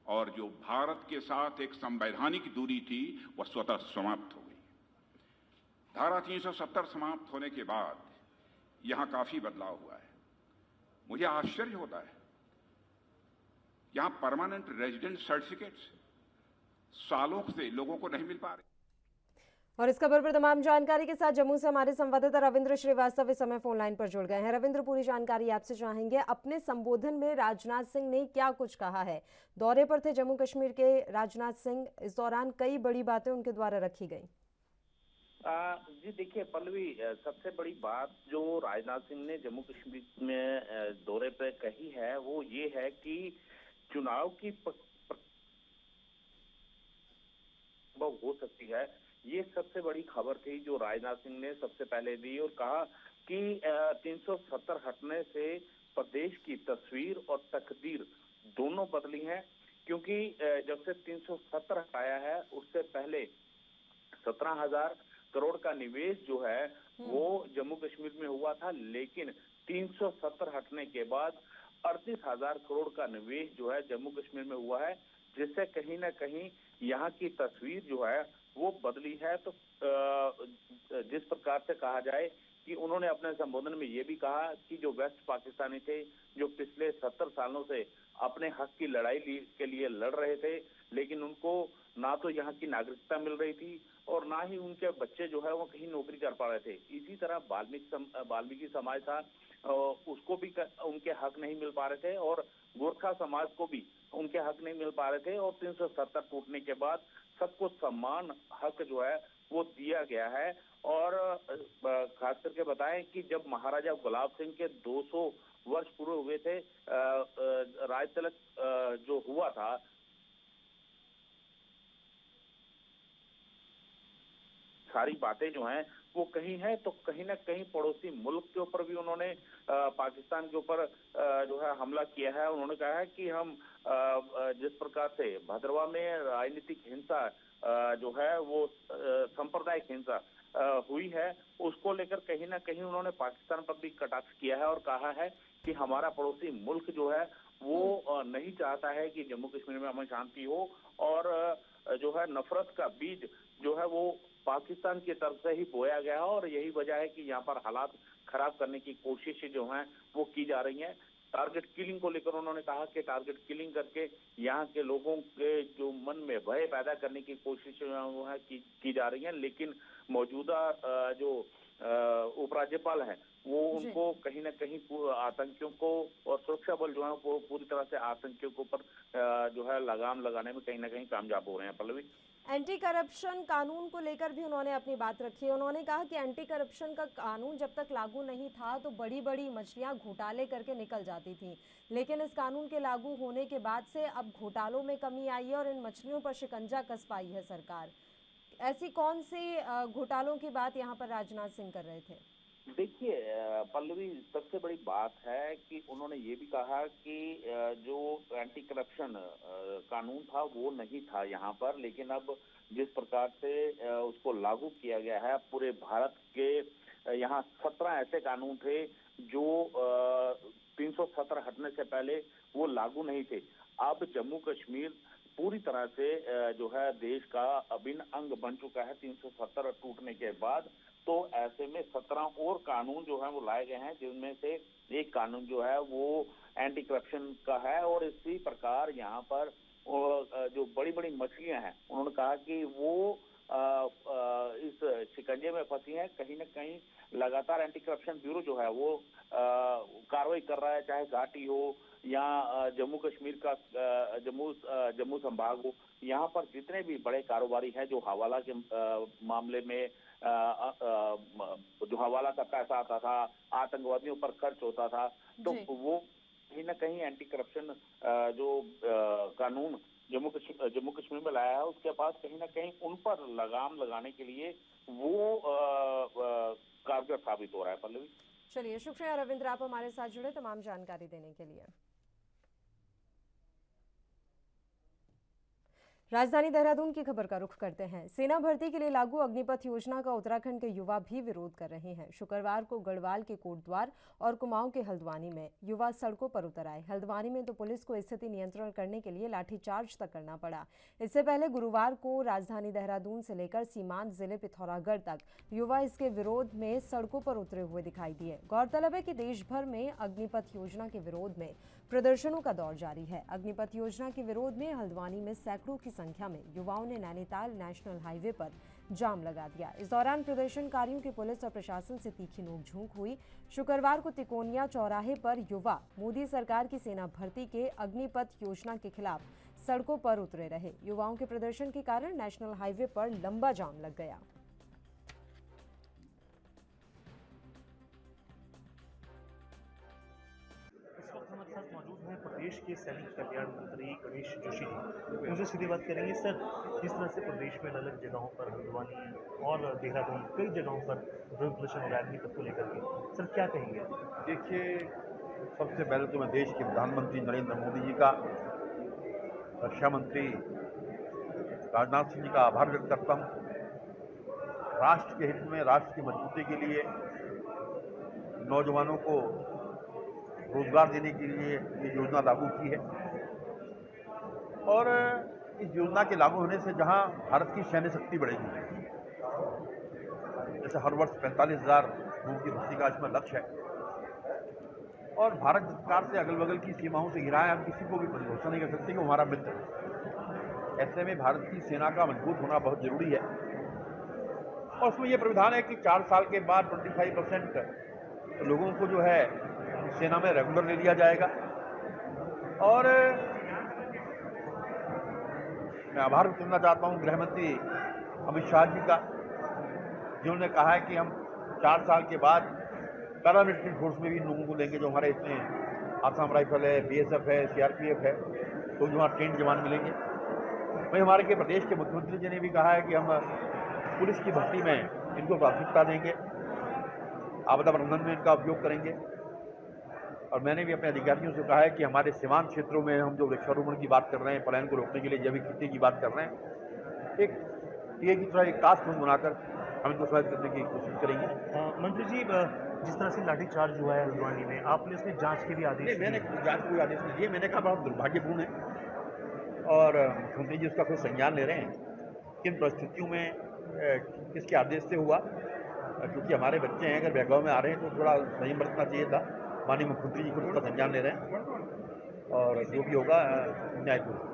Speaker 9: और जो भारत के साथ एक संवैधानिक दूरी थी वह स्वतः समाप्त हो गई। धारा 370 समाप्त होने के बाद यहां काफी बदलाव हुआ है। मुझे आश्चर्य होता है, यहां परमानेंट रेजिडेंट सर्टिफिकेट्स सालों से लोगों को नहीं मिल पा रहे।
Speaker 1: और इस खबर पर तमाम जानकारी के साथ जम्मू से हमारे संवाददाता रविंद्र श्रीवास्तव इस समय फोन लाइन पर जुड़ गए हैं। रविंद्र, पूरी जानकारी आपसे चाहेंगे। अपने संबोधन में राजनाथ सिंह ने क्या कुछ कहा है? दौरे पर थे जम्मू कश्मीर के राजनाथ सिंह, इस दौरान कई बड़ी बातें उनके द्वारा रखी गई।
Speaker 10: जी देखिए पल्लवी, सबसे बड़ी बात जो राजनाथ सिंह ने जम्मू कश्मीर में दौरे पर कही है वो ये है कि चुनाव की हो सकती है। ये सबसे बड़ी खबर थी जो राजनाथ सिंह ने सबसे पहले दी और कहा कि 370 हटने से प्रदेश की तस्वीर और तकदीर दोनों बदली हैं, क्योंकि जब से 370 हटाया है उससे पहले 17,000 करोड़ का निवेश जो है वो जम्मू कश्मीर में हुआ था, लेकिन 370 हटने के बाद 38,000 करोड़ का निवेश जो है जम्मू कश्मीर में हुआ है, जिससे कहीं ना कहीं यहाँ की तस्वीर जो है वो बदली है। तो जिस प्रकार से कहा जाए कि उन्होंने अपने संबोधन में ये भी कहा कि जो वेस्ट पाकिस्तानी थे, जो पिछले 70 सालों से अपने हक की लड़ाई के लिए लड़ रहे थे, लेकिन उनको ना तो यहाँ की नागरिकता मिल रही थी और ना ही उनके बच्चे जो है वो कहीं नौकरी कर पा रहे थे। इसी तरह वाल्मीकि समाज था, उसको भी उनके हक नहीं मिल पा रहे थे और गोरखा समाज को भी उनके हक नहीं मिल पा रहे थे। और 370 टूटने के बाद सबको समान हक जो है वो दिया गया है। और खास करके बताएं कि जब महाराजा गुलाब सिंह के 200 वर्ष पूरे हुए थे, राज तिलक जो हुआ था, सारी बातें जो हैं वो कहीं है तो कहीं ना कहीं पड़ोसी मुल्क के ऊपर भी उन्होंने पाकिस्तान के ऊपर जो है हमला किया है। उन्होंने कहा है कि हम जिस प्रकार से भद्रवा में राजनीतिक हिंसा जो है वो सांप्रदायिक हिंसा हुई है, उसको लेकर कहीं ना कहीं उन्होंने पाकिस्तान पर भी कटाक्ष किया है और कहा है कि हमारा पड़ोसी मुल्क जो है वो नहीं चाहता है कि जम्मू कश्मीर में अमन शांति हो और जो है नफरत का बीज जो है वो पाकिस्तान की तरफ से ही बोया गया है और यही वजह है कि यहाँ पर हालात खराब करने की कोशिशें जो हैं वो की जा रही हैं। टारगेट किलिंग को लेकर उन्होंने कहा कि टारगेट किलिंग करके यहाँ के लोगों के जो मन में भय पैदा करने की कोशिशें वो है की जा रही हैं, लेकिन मौजूदा जो उपराज्यपाल हैं वो उनको कहीं ना कहीं आतंकियों को और सुरक्षा बल जो है वो पूरी तरह से आतंकियों के ऊपर जो है लगाम लगाने में कहीं ना कहीं कामयाब हो रहे हैं। पल्लवी,
Speaker 1: एंटी करप्शन कानून को लेकर भी उन्होंने अपनी बात रखी है। उन्होंने कहा कि एंटी करप्शन का कानून जब तक लागू नहीं था तो बड़ी बड़ी मछलियां घोटाले करके निकल जाती थी, लेकिन इस कानून के लागू होने के बाद से अब घोटालों में कमी आई है और इन मछलियों पर शिकंजा कस पाई है सरकार। ऐसी कौन सी घोटालों की बात यहाँ पर राजनाथ सिंह कर रहे थे?
Speaker 10: देखिए पल्लवी, सबसे बड़ी बात है कि उन्होंने ये भी कहा कि जो एंटी करप्शन कानून था वो नहीं था यहाँ पर, लेकिन अब जिस प्रकार से उसको लागू किया गया है पूरे भारत के, यहाँ 17 ऐसे कानून थे जो 370 हटने से पहले वो लागू नहीं थे। अब जम्मू कश्मीर पूरी तरह से जो है देश का अभिन्न अंग बन चुका है 370 टूटने के बाद। तो ऐसे में 17 और कानून जो है वो लाए गए हैं, जिनमें से एक कानून जो है वो एंटी करप्शन का है। और इसी प्रकार यहाँ पर जो बड़ी बड़ी मछलियां हैं, उन्होंने कहा कि वो इस शिकंजे में फंसी हैं। कहीं ना कहीं लगातार एंटी करप्शन ब्यूरो जो है वो कार्रवाई कर रहा है, चाहे घाटी हो या जम्मू कश्मीर का जम्मू संभाग हो। यहाँ पर जितने भी बड़े कारोबारी हैं जो हवाला के मामले में जो हवाला का पैसा आता था, आतंकवादियों पर खर्च होता था, तो वो कहीं ना कहीं एंटी करप्शन जो कानून जम्मू कश्मीर में लाया है उसके पास कहीं ना कहीं उन पर लगाम लगाने के लिए वो कारगर साबित हो रहा है। पल्लवी,
Speaker 1: चलिए, शुक्रिया रविंद्र, आप हमारे साथ जुड़े तमाम जानकारी देने के लिए। राजधानी देहरादून की खबर का रुख करते हैं। सेना भर्ती के लिए लागू अग्निपथ योजना का उत्तराखंड के युवा भी विरोध कर रहे हैं। शुक्रवार को गढ़वाल के कोटद्वार और कुमाऊं के हल्द्वानी में युवा सड़कों पर उतर आए। हल्द्वानी में तो पुलिस को स्थिति नियंत्रण करने के लिए लाठीचार्ज तक करना पड़ा। इससे पहले गुरुवार को राजधानी देहरादून से लेकर सीमांत जिले पिथौरागढ़ तक युवा इसके विरोध में सड़कों पर उतरे हुए दिखाई दिए। गौरतलब है कि देश भर में अग्निपथ योजना के विरोध में प्रदर्शनों का दौर जारी है। अग्निपथ योजना के विरोध में हल्द्वानी में सैकड़ों की संख्या में युवाओं ने नैनीताल नेशनल हाईवे पर जाम लगा दिया। इस दौरान प्रदर्शनकारियों की पुलिस और प्रशासन से तीखी नोकझोंक हुई। शुक्रवार को तिकोनिया चौराहे पर युवा मोदी सरकार की सेना भर्ती के अग्निपथ योजना के खिलाफ सड़कों पर उतरे रहे। युवाओं के प्रदर्शन के कारण नेशनल हाईवे पर लंबा जाम लग गया।
Speaker 11: हमारे साथ मौजूद हैं प्रदेश के सैनिक कल्याण मंत्री गणेश जोशी जी। उनसे सीधी बात करेंगे। सर, जिस तरह से प्रदेश में अलग अलग जगहों पर हल्द्वानी और देहरादून कई जगहों पर विरोध प्रदर्शन हो रहा है अग्निपथ को लेकर के, सर क्या कहेंगे?
Speaker 12: देखिए, सबसे पहले तो मैं देश के प्रधानमंत्री नरेंद्र मोदी जी का, रक्षा मंत्री राजनाथ सिंह जी का आभार व्यक्त करता हूँ। राष्ट्र के हित में, राष्ट्र की मजबूती के लिए, नौजवानों को रोजगार देने के लिए ये योजना लागू की है। और इस योजना के लागू होने से जहां भारत की सैन्य शक्ति बढ़ेगी, जैसे हर वर्ष 45,000 लोगों की भर्ती का इसमें लक्ष्य है, और भारत जिस प्रकार से अगल बगल की सीमाओं से घिरा है, हम किसी को भी भरोसा नहीं कर सकते कि वो हमारा मित्र है। ऐसे में भारत की सेना का मजबूत होना बहुत जरूरी है। और उसमें यह प्रावधान है कि 4 साल के बाद 25% लोगों को जो है सेना में रेगुलर ले लिया जाएगा। और मैं आभार व्यक्त करना चाहता हूं गृह मंत्री अमित शाह जी का, जिन्होंने कहा है कि हम 4 साल के बाद पैरामिलिट्री फोर्स में भी लोगों को लेंगे, जो हमारे इसमें आसाम राइफल है, बीएसएफ है, सीआरपीएफ है, तो जो वहाँ ट्रेंड जवान मिलेंगे। वहीं हमारे के प्रदेश के मुख्यमंत्री जी ने भी कहा है कि हम पुलिस की भर्ती में इनको प्राथमिकता देंगे, आपदा प्रबंधन में इनका उपयोग करेंगे। और मैंने भी अपने अधिकारियों से कहा है कि हमारे सीमांत क्षेत्रों में हम जो वृक्षारोपण की बात कर रहे हैं, पलायन को रोकने के लिए जैविक खेती की बात कर रहे हैं, एक तरह एक टास्क फोर्स बनाकर हम इनको सहायता करने की कोशिश करेंगे।
Speaker 11: मंत्री जी, जिस तरह से लाठीचार्ज हुआ है हल्द्वानी में, आपने इसमें जांच के भी आदेश दिए?
Speaker 12: मैंने जांच कोई आदेश नहीं दिए। मैंने कहा बहुत दुर्भाग्यपूर्ण है, और मुख्यमंत्री जी उसका कोई संज्ञान ले रहे हैं। किन परिस्थितियों में किसके आदेश से हुआ, क्योंकि हमारे बच्चे हैं, अगर बहकाव में आ रहे हैं तो थोड़ा संयम बरतना चाहिए था। माननीय मुख्यमंत्री जी खुद उसका संज्ञान ले रहे हैं, और जो भी होगा न्यायपूर्ण।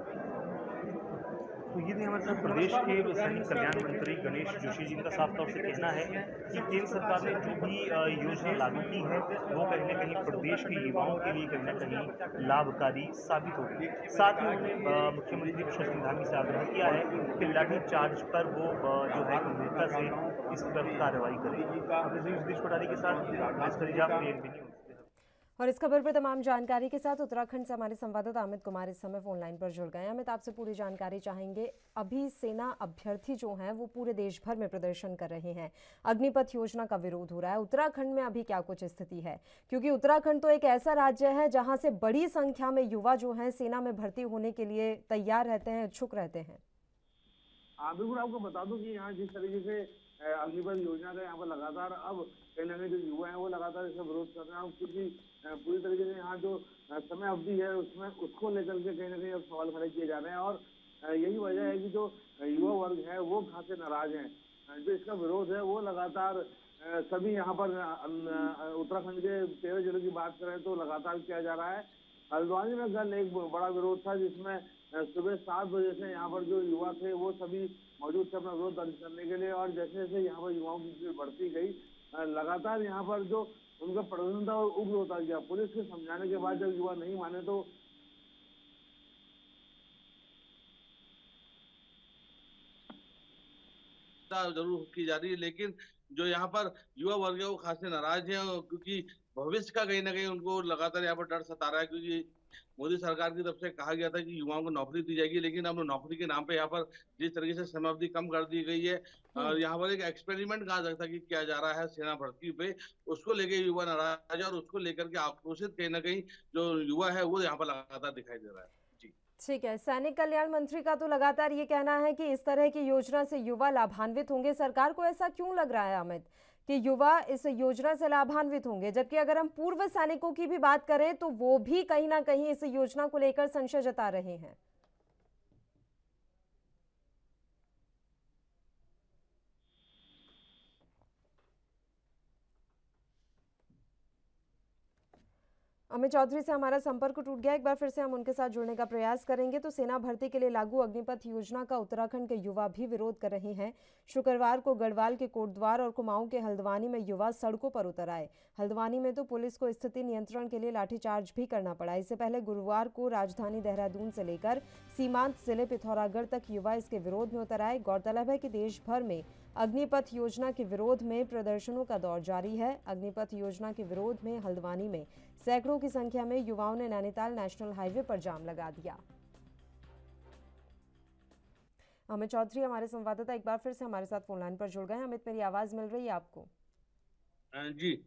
Speaker 11: तो ये भी हमारे साथ प्रदेश के सैनिक कल्याण मंत्री गणेश जोशी जी का साफ तौर से कहना है कि केंद्र सरकार ने जो भी योजना लागू की है वो कहीं ना कहीं प्रदेश के युवाओं के लिए कहीं ना कहीं लाभकारी साबित होगी। साथ ही उन्होंने मुख्यमंत्री पुष्कर सिंह धामी से आग्रह किया है कि लाठी चार्ज पर वो जो है गंभीरता से इस पर कार्रवाई करेगी। देश कोठारी के साथ
Speaker 1: और इस खबर पर तमाम जानकारी के साथ उत्तराखंड से हमारे संवाददाता अमित कुमार इस समय फोन लाइन पर जुड़ गए हैं। अमित, आपसे पूरी जानकारी चाहेंगे। अभी सेना अभ्यर्थी जो हैं वो पूरे देश भर में प्रदर्शन कर रहे हैं, अग्निपथ योजना का विरोध हो रहा है। उत्तराखंड में अभी क्या कुछ स्थिति है, क्योंकि उत्तराखंड तो एक ऐसा राज्य है जहां से बड़ी संख्या में युवा जो हैं सेना में भर्ती होने के लिए तैयार रहते हैं, इच्छुक रहते हैं?
Speaker 3: बिल्कुल, आपको बता दूं कि यहाँ जिस तरीके से अग्निपथ योजना का यहाँ पर लगातार अब कहीं ना कहीं जो युवा हैं वो लगातार इसका विरोध कर रहे हैं, क्योंकि पूरी तरीके से यहाँ जो समय अवधि है उसमें उसको लेकर के कहीं ना कहीं अब सवाल खड़े किए जा रहे हैं। और यही वजह है कि जो युवा वर्ग है वो खासे नाराज हैं। जो इसका विरोध है वो लगातार सभी यहाँ पर उत्तराखंड के 13 जिलों की बात करें तो लगातार किया जा रहा है। हल्द्वानी में कल एक बड़ा विरोध था, जिसमें सुबह 7 बजे से यहाँ पर जो युवा थे वो सभी मौजूद थे अपना विरोध दर्ज करने के लिए। और जैसे जैसे यहाँ पर युवाओं की भीड़ बढ़ती गई, लगातार यहाँ पर जो उनका प्रदर्शन था वो उग्र होता गया। पुलिस के समझाने के बाद जब युवा नहीं माने तो
Speaker 13: जरूर की जा रही है, लेकिन जो यहाँ पर युवा वर्ग है वो खासे नाराज है, क्योंकि भविष्य का कहीं ना कहीं उनको लगातार यहाँ पर डर सता रहा है। क्योंकि मोदी सरकार की तरफ से कहा गया था कि युवाओं को नौकरी दी जाएगी, लेकिन अब नौकरी के नाम पे यहाँ पर जिस तरीके से समयावधि कम कर दी गई है, और यहाँ पर एक एक्सपेरिमेंट कहा जा सकता है कि किया जा रहा है सेना भर्ती पे, उसको लेके युवा नाराज है और उसको लेकर के आक्रोशित कहीं ना कहीं जो युवा है वो यहाँ पर लगातार दिखाई दे रहा है।
Speaker 1: ठीक है, सैनिक कल्याण मंत्री का तो लगातार ये कहना है कि इस तरह की योजना से युवा लाभान्वित होंगे। सरकार को ऐसा क्यों लग रहा है अमित कि युवा इस योजना से लाभान्वित होंगे, जबकि अगर हम पूर्व सैनिकों की भी बात करें तो वो भी कहीं ना कहीं इस योजना को लेकर संशय जता रहे हैं? अमित चौधरी से हमारा संपर्क टूट गया, एक बार फिर से हम उनके साथ जुड़ने का प्रयास करेंगे। तो सेना भर्ती के लिए लागू अग्निपथ योजना का उत्तराखंड के युवा भी विरोध कर रहे हैं। शुक्रवार को गढ़वाल के कोटद्वार और कुमाऊं के हल्द्वानी में युवा सड़कों पर उतर आए। हल्द्वानी में तो पुलिस को स्थिति नियंत्रण के लिए लाठीचार्ज भी करना पड़ा। इससे पहले गुरुवार को राजधानी देहरादून से लेकर सीमांत जिले पिथौरागढ़ तक युवा इसके विरोध में उतर आए। गौरतलब है कि देश भर में अग्निपथ योजना के विरोध में प्रदर्शनों का दौर जारी है। अग्निपथ योजना के विरोध में हल्द्वानी में सैकड़ों की संख्या में युवाओं ने नैनीताल नेशनल हाईवे पर जाम लगा दिया। अमित चौधरी हमारे संवाददाता एक बार फिर से हमारे साथ फोन लाइन पर जुड़ गए। अमित, मेरी आवाज मिल रही है आपको?
Speaker 13: जी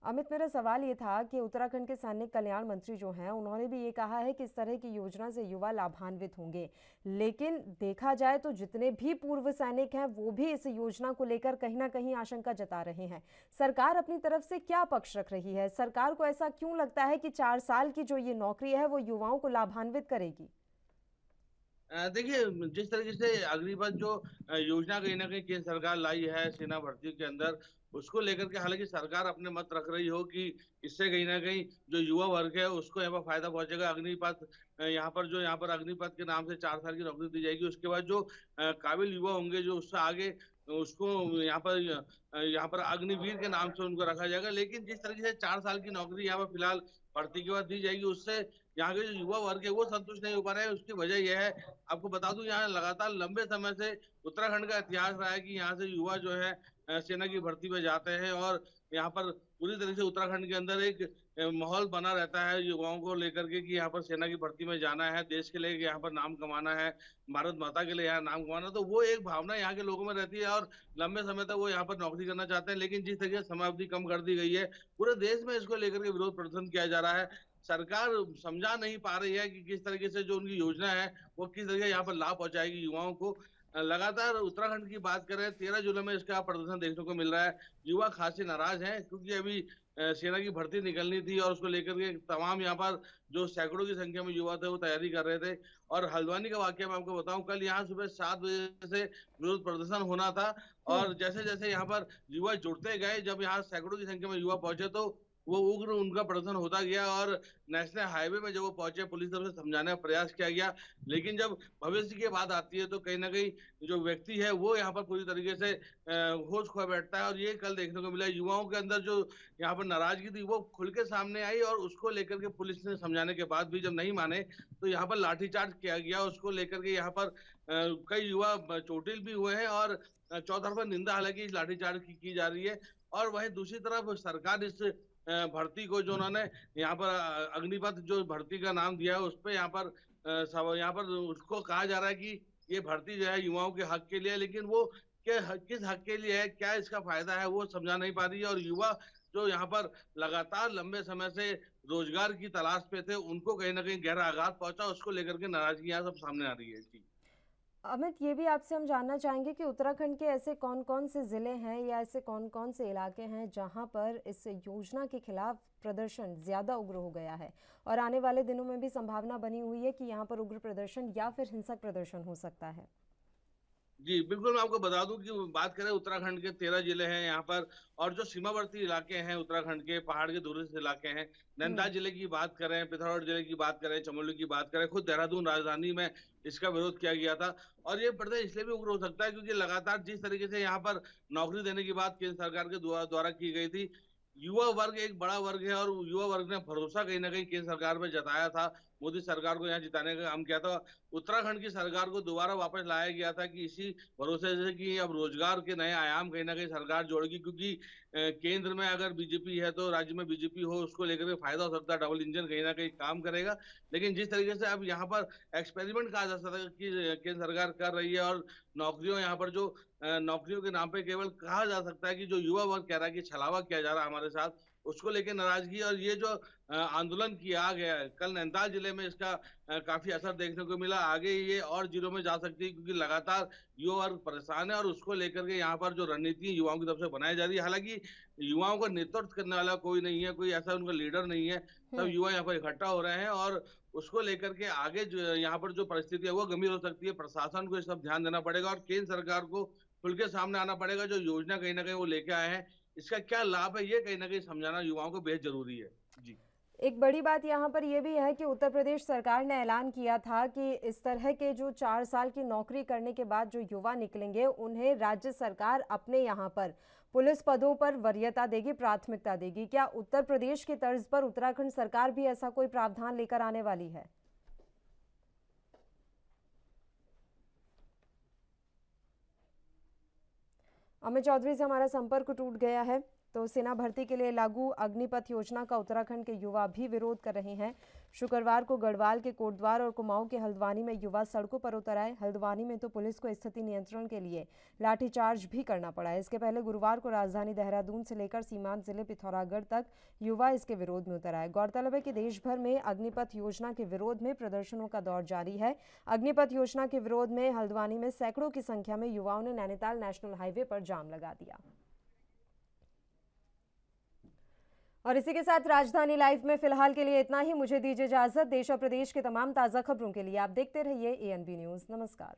Speaker 1: अमित, मेरा सवाल ये था कि उत्तराखंड के सैनिक कल्याण मंत्री जो हैं उन्होंने भी ये कहा है कि इस तरह की योजना से युवा लाभान्वित होंगे, लेकिन देखा जाए तो जितने भी पूर्व सैनिक हैं वो भी इस योजना को लेकर कहीं ना कहीं आशंका जता रहे हैं। सरकार अपनी तरफ से क्या पक्ष रख रही है? सरकार को ऐसा क्यों लगता है कि 4 साल की जो ये नौकरी है वो युवाओं को लाभान्वित करेगी?
Speaker 13: देखिए, जिस तरीके से अग्निपथ जो योजना कहीं ना कहीं केंद्र सरकार लाई है सेना भर्ती के अंदर, उसको लेकर के हालांकि सरकार अपने मत रख रही हो कि इससे कहीं ना कहीं जो युवा वर्ग है उसको यहाँ पर फायदा पहुंचेगा। अग्निपथ यहाँ पर अग्निपथ के नाम से 4 साल की नौकरी दी जाएगी। उसके बाद जो काबिल युवा होंगे जो उससे आगे उसको यहाँ पर अग्निवीर के नाम से उनको रखा जाएगा। लेकिन जिस तरीके से 4 साल की नौकरी यहाँ पर फिलहाल भर्ती के बाद दी जाएगी, उससे यहाँ के जो युवा वर्ग है वो संतुष्ट नहीं हो पा रहे हैं। उसकी वजह यह है, आपको बता दूं, यहाँ लगातार लंबे समय से उत्तराखंड का इतिहास रहा है कि यहाँ से युवा जो है सेना की भर्ती में जाते हैं और यहाँ पर पूरी तरह से उत्तराखंड के अंदर एक माहौल बना रहता है युवाओं को लेकर के कि यहाँ पर सेना की भर्ती में जाना है, देश के लिए यहाँ पर नाम कमाना है, भारत माता के लिए यहाँ नाम कमाना। तो वो एक भावना यहाँ के लोगों में रहती है और लंबे समय तक वो यहाँ पर नौकरी करना चाहते हैं। लेकिन जिस तरीके से समाप्ति कम कर दी गई है, पूरे देश में इसको लेकर के विरोध प्रदर्शन किया जा रहा है। सरकार समझा नहीं पा रही है कि किस तरीके से जो उनकी योजना है वो किस तरीके यहाँ पर लाभ पहुंचाएगी युवाओं को। लगातार उत्तराखंड की बात करें, 13 जुलाई में इसका प्रदर्शन देखने को मिल रहा है। युवा खासे नाराज हैं क्योंकि अभी सेना की भर्ती निकलनी थी और उसको लेकर के तमाम यहाँ पर जो सैकड़ों की संख्या में युवा थे वो तैयारी कर रहे थे। और हल्द्वानी का वाकया मैं आपको बताऊं, कल यहाँ सुबह 7 बजे से विरोध प्रदर्शन होना था और जैसे जैसे यहाँ पर युवा जुड़ते गए, जब यहाँ सैकड़ों की संख्या में युवा पहुंचे तो वो उग्र उनका प्रदर्शन होता गया और नेशनल हाईवे में जब वो पहुंचे पुलिस तरफ से समझाने का प्रयास किया गया। लेकिन जब भविष्य की बात आती है तो कहीं ना कहीं जो व्यक्ति है वो यहाँ पर पूरी तरीके से होश खो बैठता है और ये कल देखने को मिला। युवाओं के अंदर जो यहाँ पर नाराजगी थी वो खुल के सामने आई और उसको लेकर के पुलिस ने समझाने के बाद भी जब नहीं माने तो यहाँ पर लाठीचार्ज किया गया। उसको लेकर के यहाँ पर कई युवा चोटिल भी हुए हैं और चौतरफा निंदा हालांकि इस लाठीचार्ज की जा रही है। और वहीं दूसरी तरफ सरकार इस भर्ती को जो उन्होंने यहाँ पर अग्निपथ जो भर्ती का नाम दिया है उस पर यहाँ पर उसको कहा जा रहा है कि ये भर्ती जो है युवाओं के हक के लिए, लेकिन वो किस हक के लिए है, क्या इसका फायदा है वो समझा नहीं पा रही है। और युवा जो यहाँ पर लगातार लंबे समय से रोजगार की तलाश पे थे उनको कहीं ना कहीं गहरा आघात पहुंचा, उसको लेकर के नाराजगी यहाँ सब सामने आ रही है। जी
Speaker 1: अमित, ये भी आपसे हम जानना चाहेंगे कि उत्तराखंड के ऐसे कौन कौन से ज़िले हैं या ऐसे कौन कौन से इलाके हैं जहां पर इस योजना के खिलाफ प्रदर्शन ज़्यादा उग्र हो गया है और आने वाले दिनों में भी संभावना बनी हुई है कि यहां पर उग्र प्रदर्शन या फिर हिंसक प्रदर्शन हो सकता है?
Speaker 13: जी बिल्कुल, मैं आपको बता दूं कि बात करें उत्तराखंड के 13 जिले हैं यहाँ पर और जो सीमावर्ती इलाके हैं उत्तराखंड के, पहाड़ के दूरस्थ इलाके हैं, नैनीताल जिले की बात करें, पिथौरागढ़ जिले की बात करें, चमोली की बात करें, खुद देहरादून राजधानी में इसका विरोध किया गया था। और ये प्रदर्शन इसलिए भी उग्र हो सकता है क्योंकि लगातार जिस तरीके से यहाँ पर नौकरी देने की बात केंद्र सरकार के द्वारा की गई थी, युवा वर्ग एक बड़ा वर्ग है और युवा वर्ग ने भरोसा कहीं ना कहीं केंद्र सरकार पर जताया था मोदी सरकार को यहाँ जिताने का काम किया था। उत्तराखंड की सरकार को दोबारा वापस लाया गया था कि इसी भरोसे से कि अब रोजगार के नए आयाम कहीं ना कहीं सरकार जोड़ेगी, क्योंकि केंद्र में अगर बीजेपी है तो राज्य में बीजेपी हो, उसको लेकर के फायदा हो सकता है, डबल इंजन कहीं ना कहीं काम करेगा। लेकिन जिस तरीके से अब यहाँ पर एक्सपेरिमेंट कहा जा सकता है कि केंद्र सरकार कर रही है, और नौकरियों यहाँ पर जो नौकरियों के नाम पे केवल कहा जा सकता है कि जो युवा वर्ग कह रहा है कि छलावा किया जा रहा है हमारे साथ, उसको लेकर नाराजगी और ये जो आंदोलन किया गया है कल नैनीताल जिले में, इसका काफी असर देखने को मिला। आगे ये और जिलों में जा सकती है, क्योंकि लगातार युवा वर्ग परेशान है और उसको लेकर के यहाँ पर जो रणनीति युवाओं की तरफ से बनाई जा रही है, हालांकि युवाओं को नेतृत्व करने वाला कोई नहीं है, कोई ऐसा उनका लीडर नहीं है, सब युवा यहाँ पर इकट्ठा हो रहे हैं और उसको लेकर के आगे जो यहाँ पर जो परिस्थिति है वो गंभीर हो सकती है। प्रशासन को इस सब ध्यान देना पड़ेगा और केंद्र सरकार को खुल के सामने आना पड़ेगा। जो योजना कहीं ना कहीं वो लेके आए हैं, इसका क्या लाभ है, ये कहीं ना कहीं समझाना युवाओं को बेहद जरूरी है। जी,
Speaker 1: एक बड़ी बात यहाँ पर यह भी है कि उत्तर प्रदेश सरकार ने ऐलान किया था कि इस तरह के जो 4 साल की नौकरी करने के बाद जो युवा निकलेंगे, उन्हें राज्य सरकार अपने यहाँ पर पुलिस पदों पर वरीयता देगी, प्राथमिकता देगी। क्या उत्तर प्रदेश की तर्ज पर उत्तराखंड सरकार भी ऐसा कोई प्रावधान लेकर आने वाली है? अमित चौधरी से हमारा संपर्क टूट गया है। तो सेना भर्ती के लिए लागू अग्निपथ योजना का उत्तराखंड के युवा भी विरोध कर रहे हैं। शुक्रवार को गढ़वाल के कोटद्वार और कुमाऊं के हल्द्वानी में युवा सड़कों पर उतर आए। हल्द्वानी में तो पुलिस को स्थिति नियंत्रण के लिए लाठीचार्ज भी करना पड़ा। इसके पहले गुरुवार को राजधानी देहरादून से लेकर सीमांत जिले पिथौरागढ़ तक युवा इसके विरोध में उतर आए। गौरतलब है कि देश भर में अग्निपथ योजना के विरोध में प्रदर्शनों का दौर जारी है। अग्निपथ योजना के विरोध में हल्द्वानी में सैकड़ों की संख्या में युवाओं ने नैनीताल नेशनल हाईवे पर जाम लगा दिया। और इसी के साथ राजधानी लाइव में फिलहाल के लिए इतना ही। मुझे दीजिए इजाजत। देश और प्रदेश के तमाम ताज़ा खबरों के लिए आप देखते रहिए ANB न्यूज़। नमस्कार।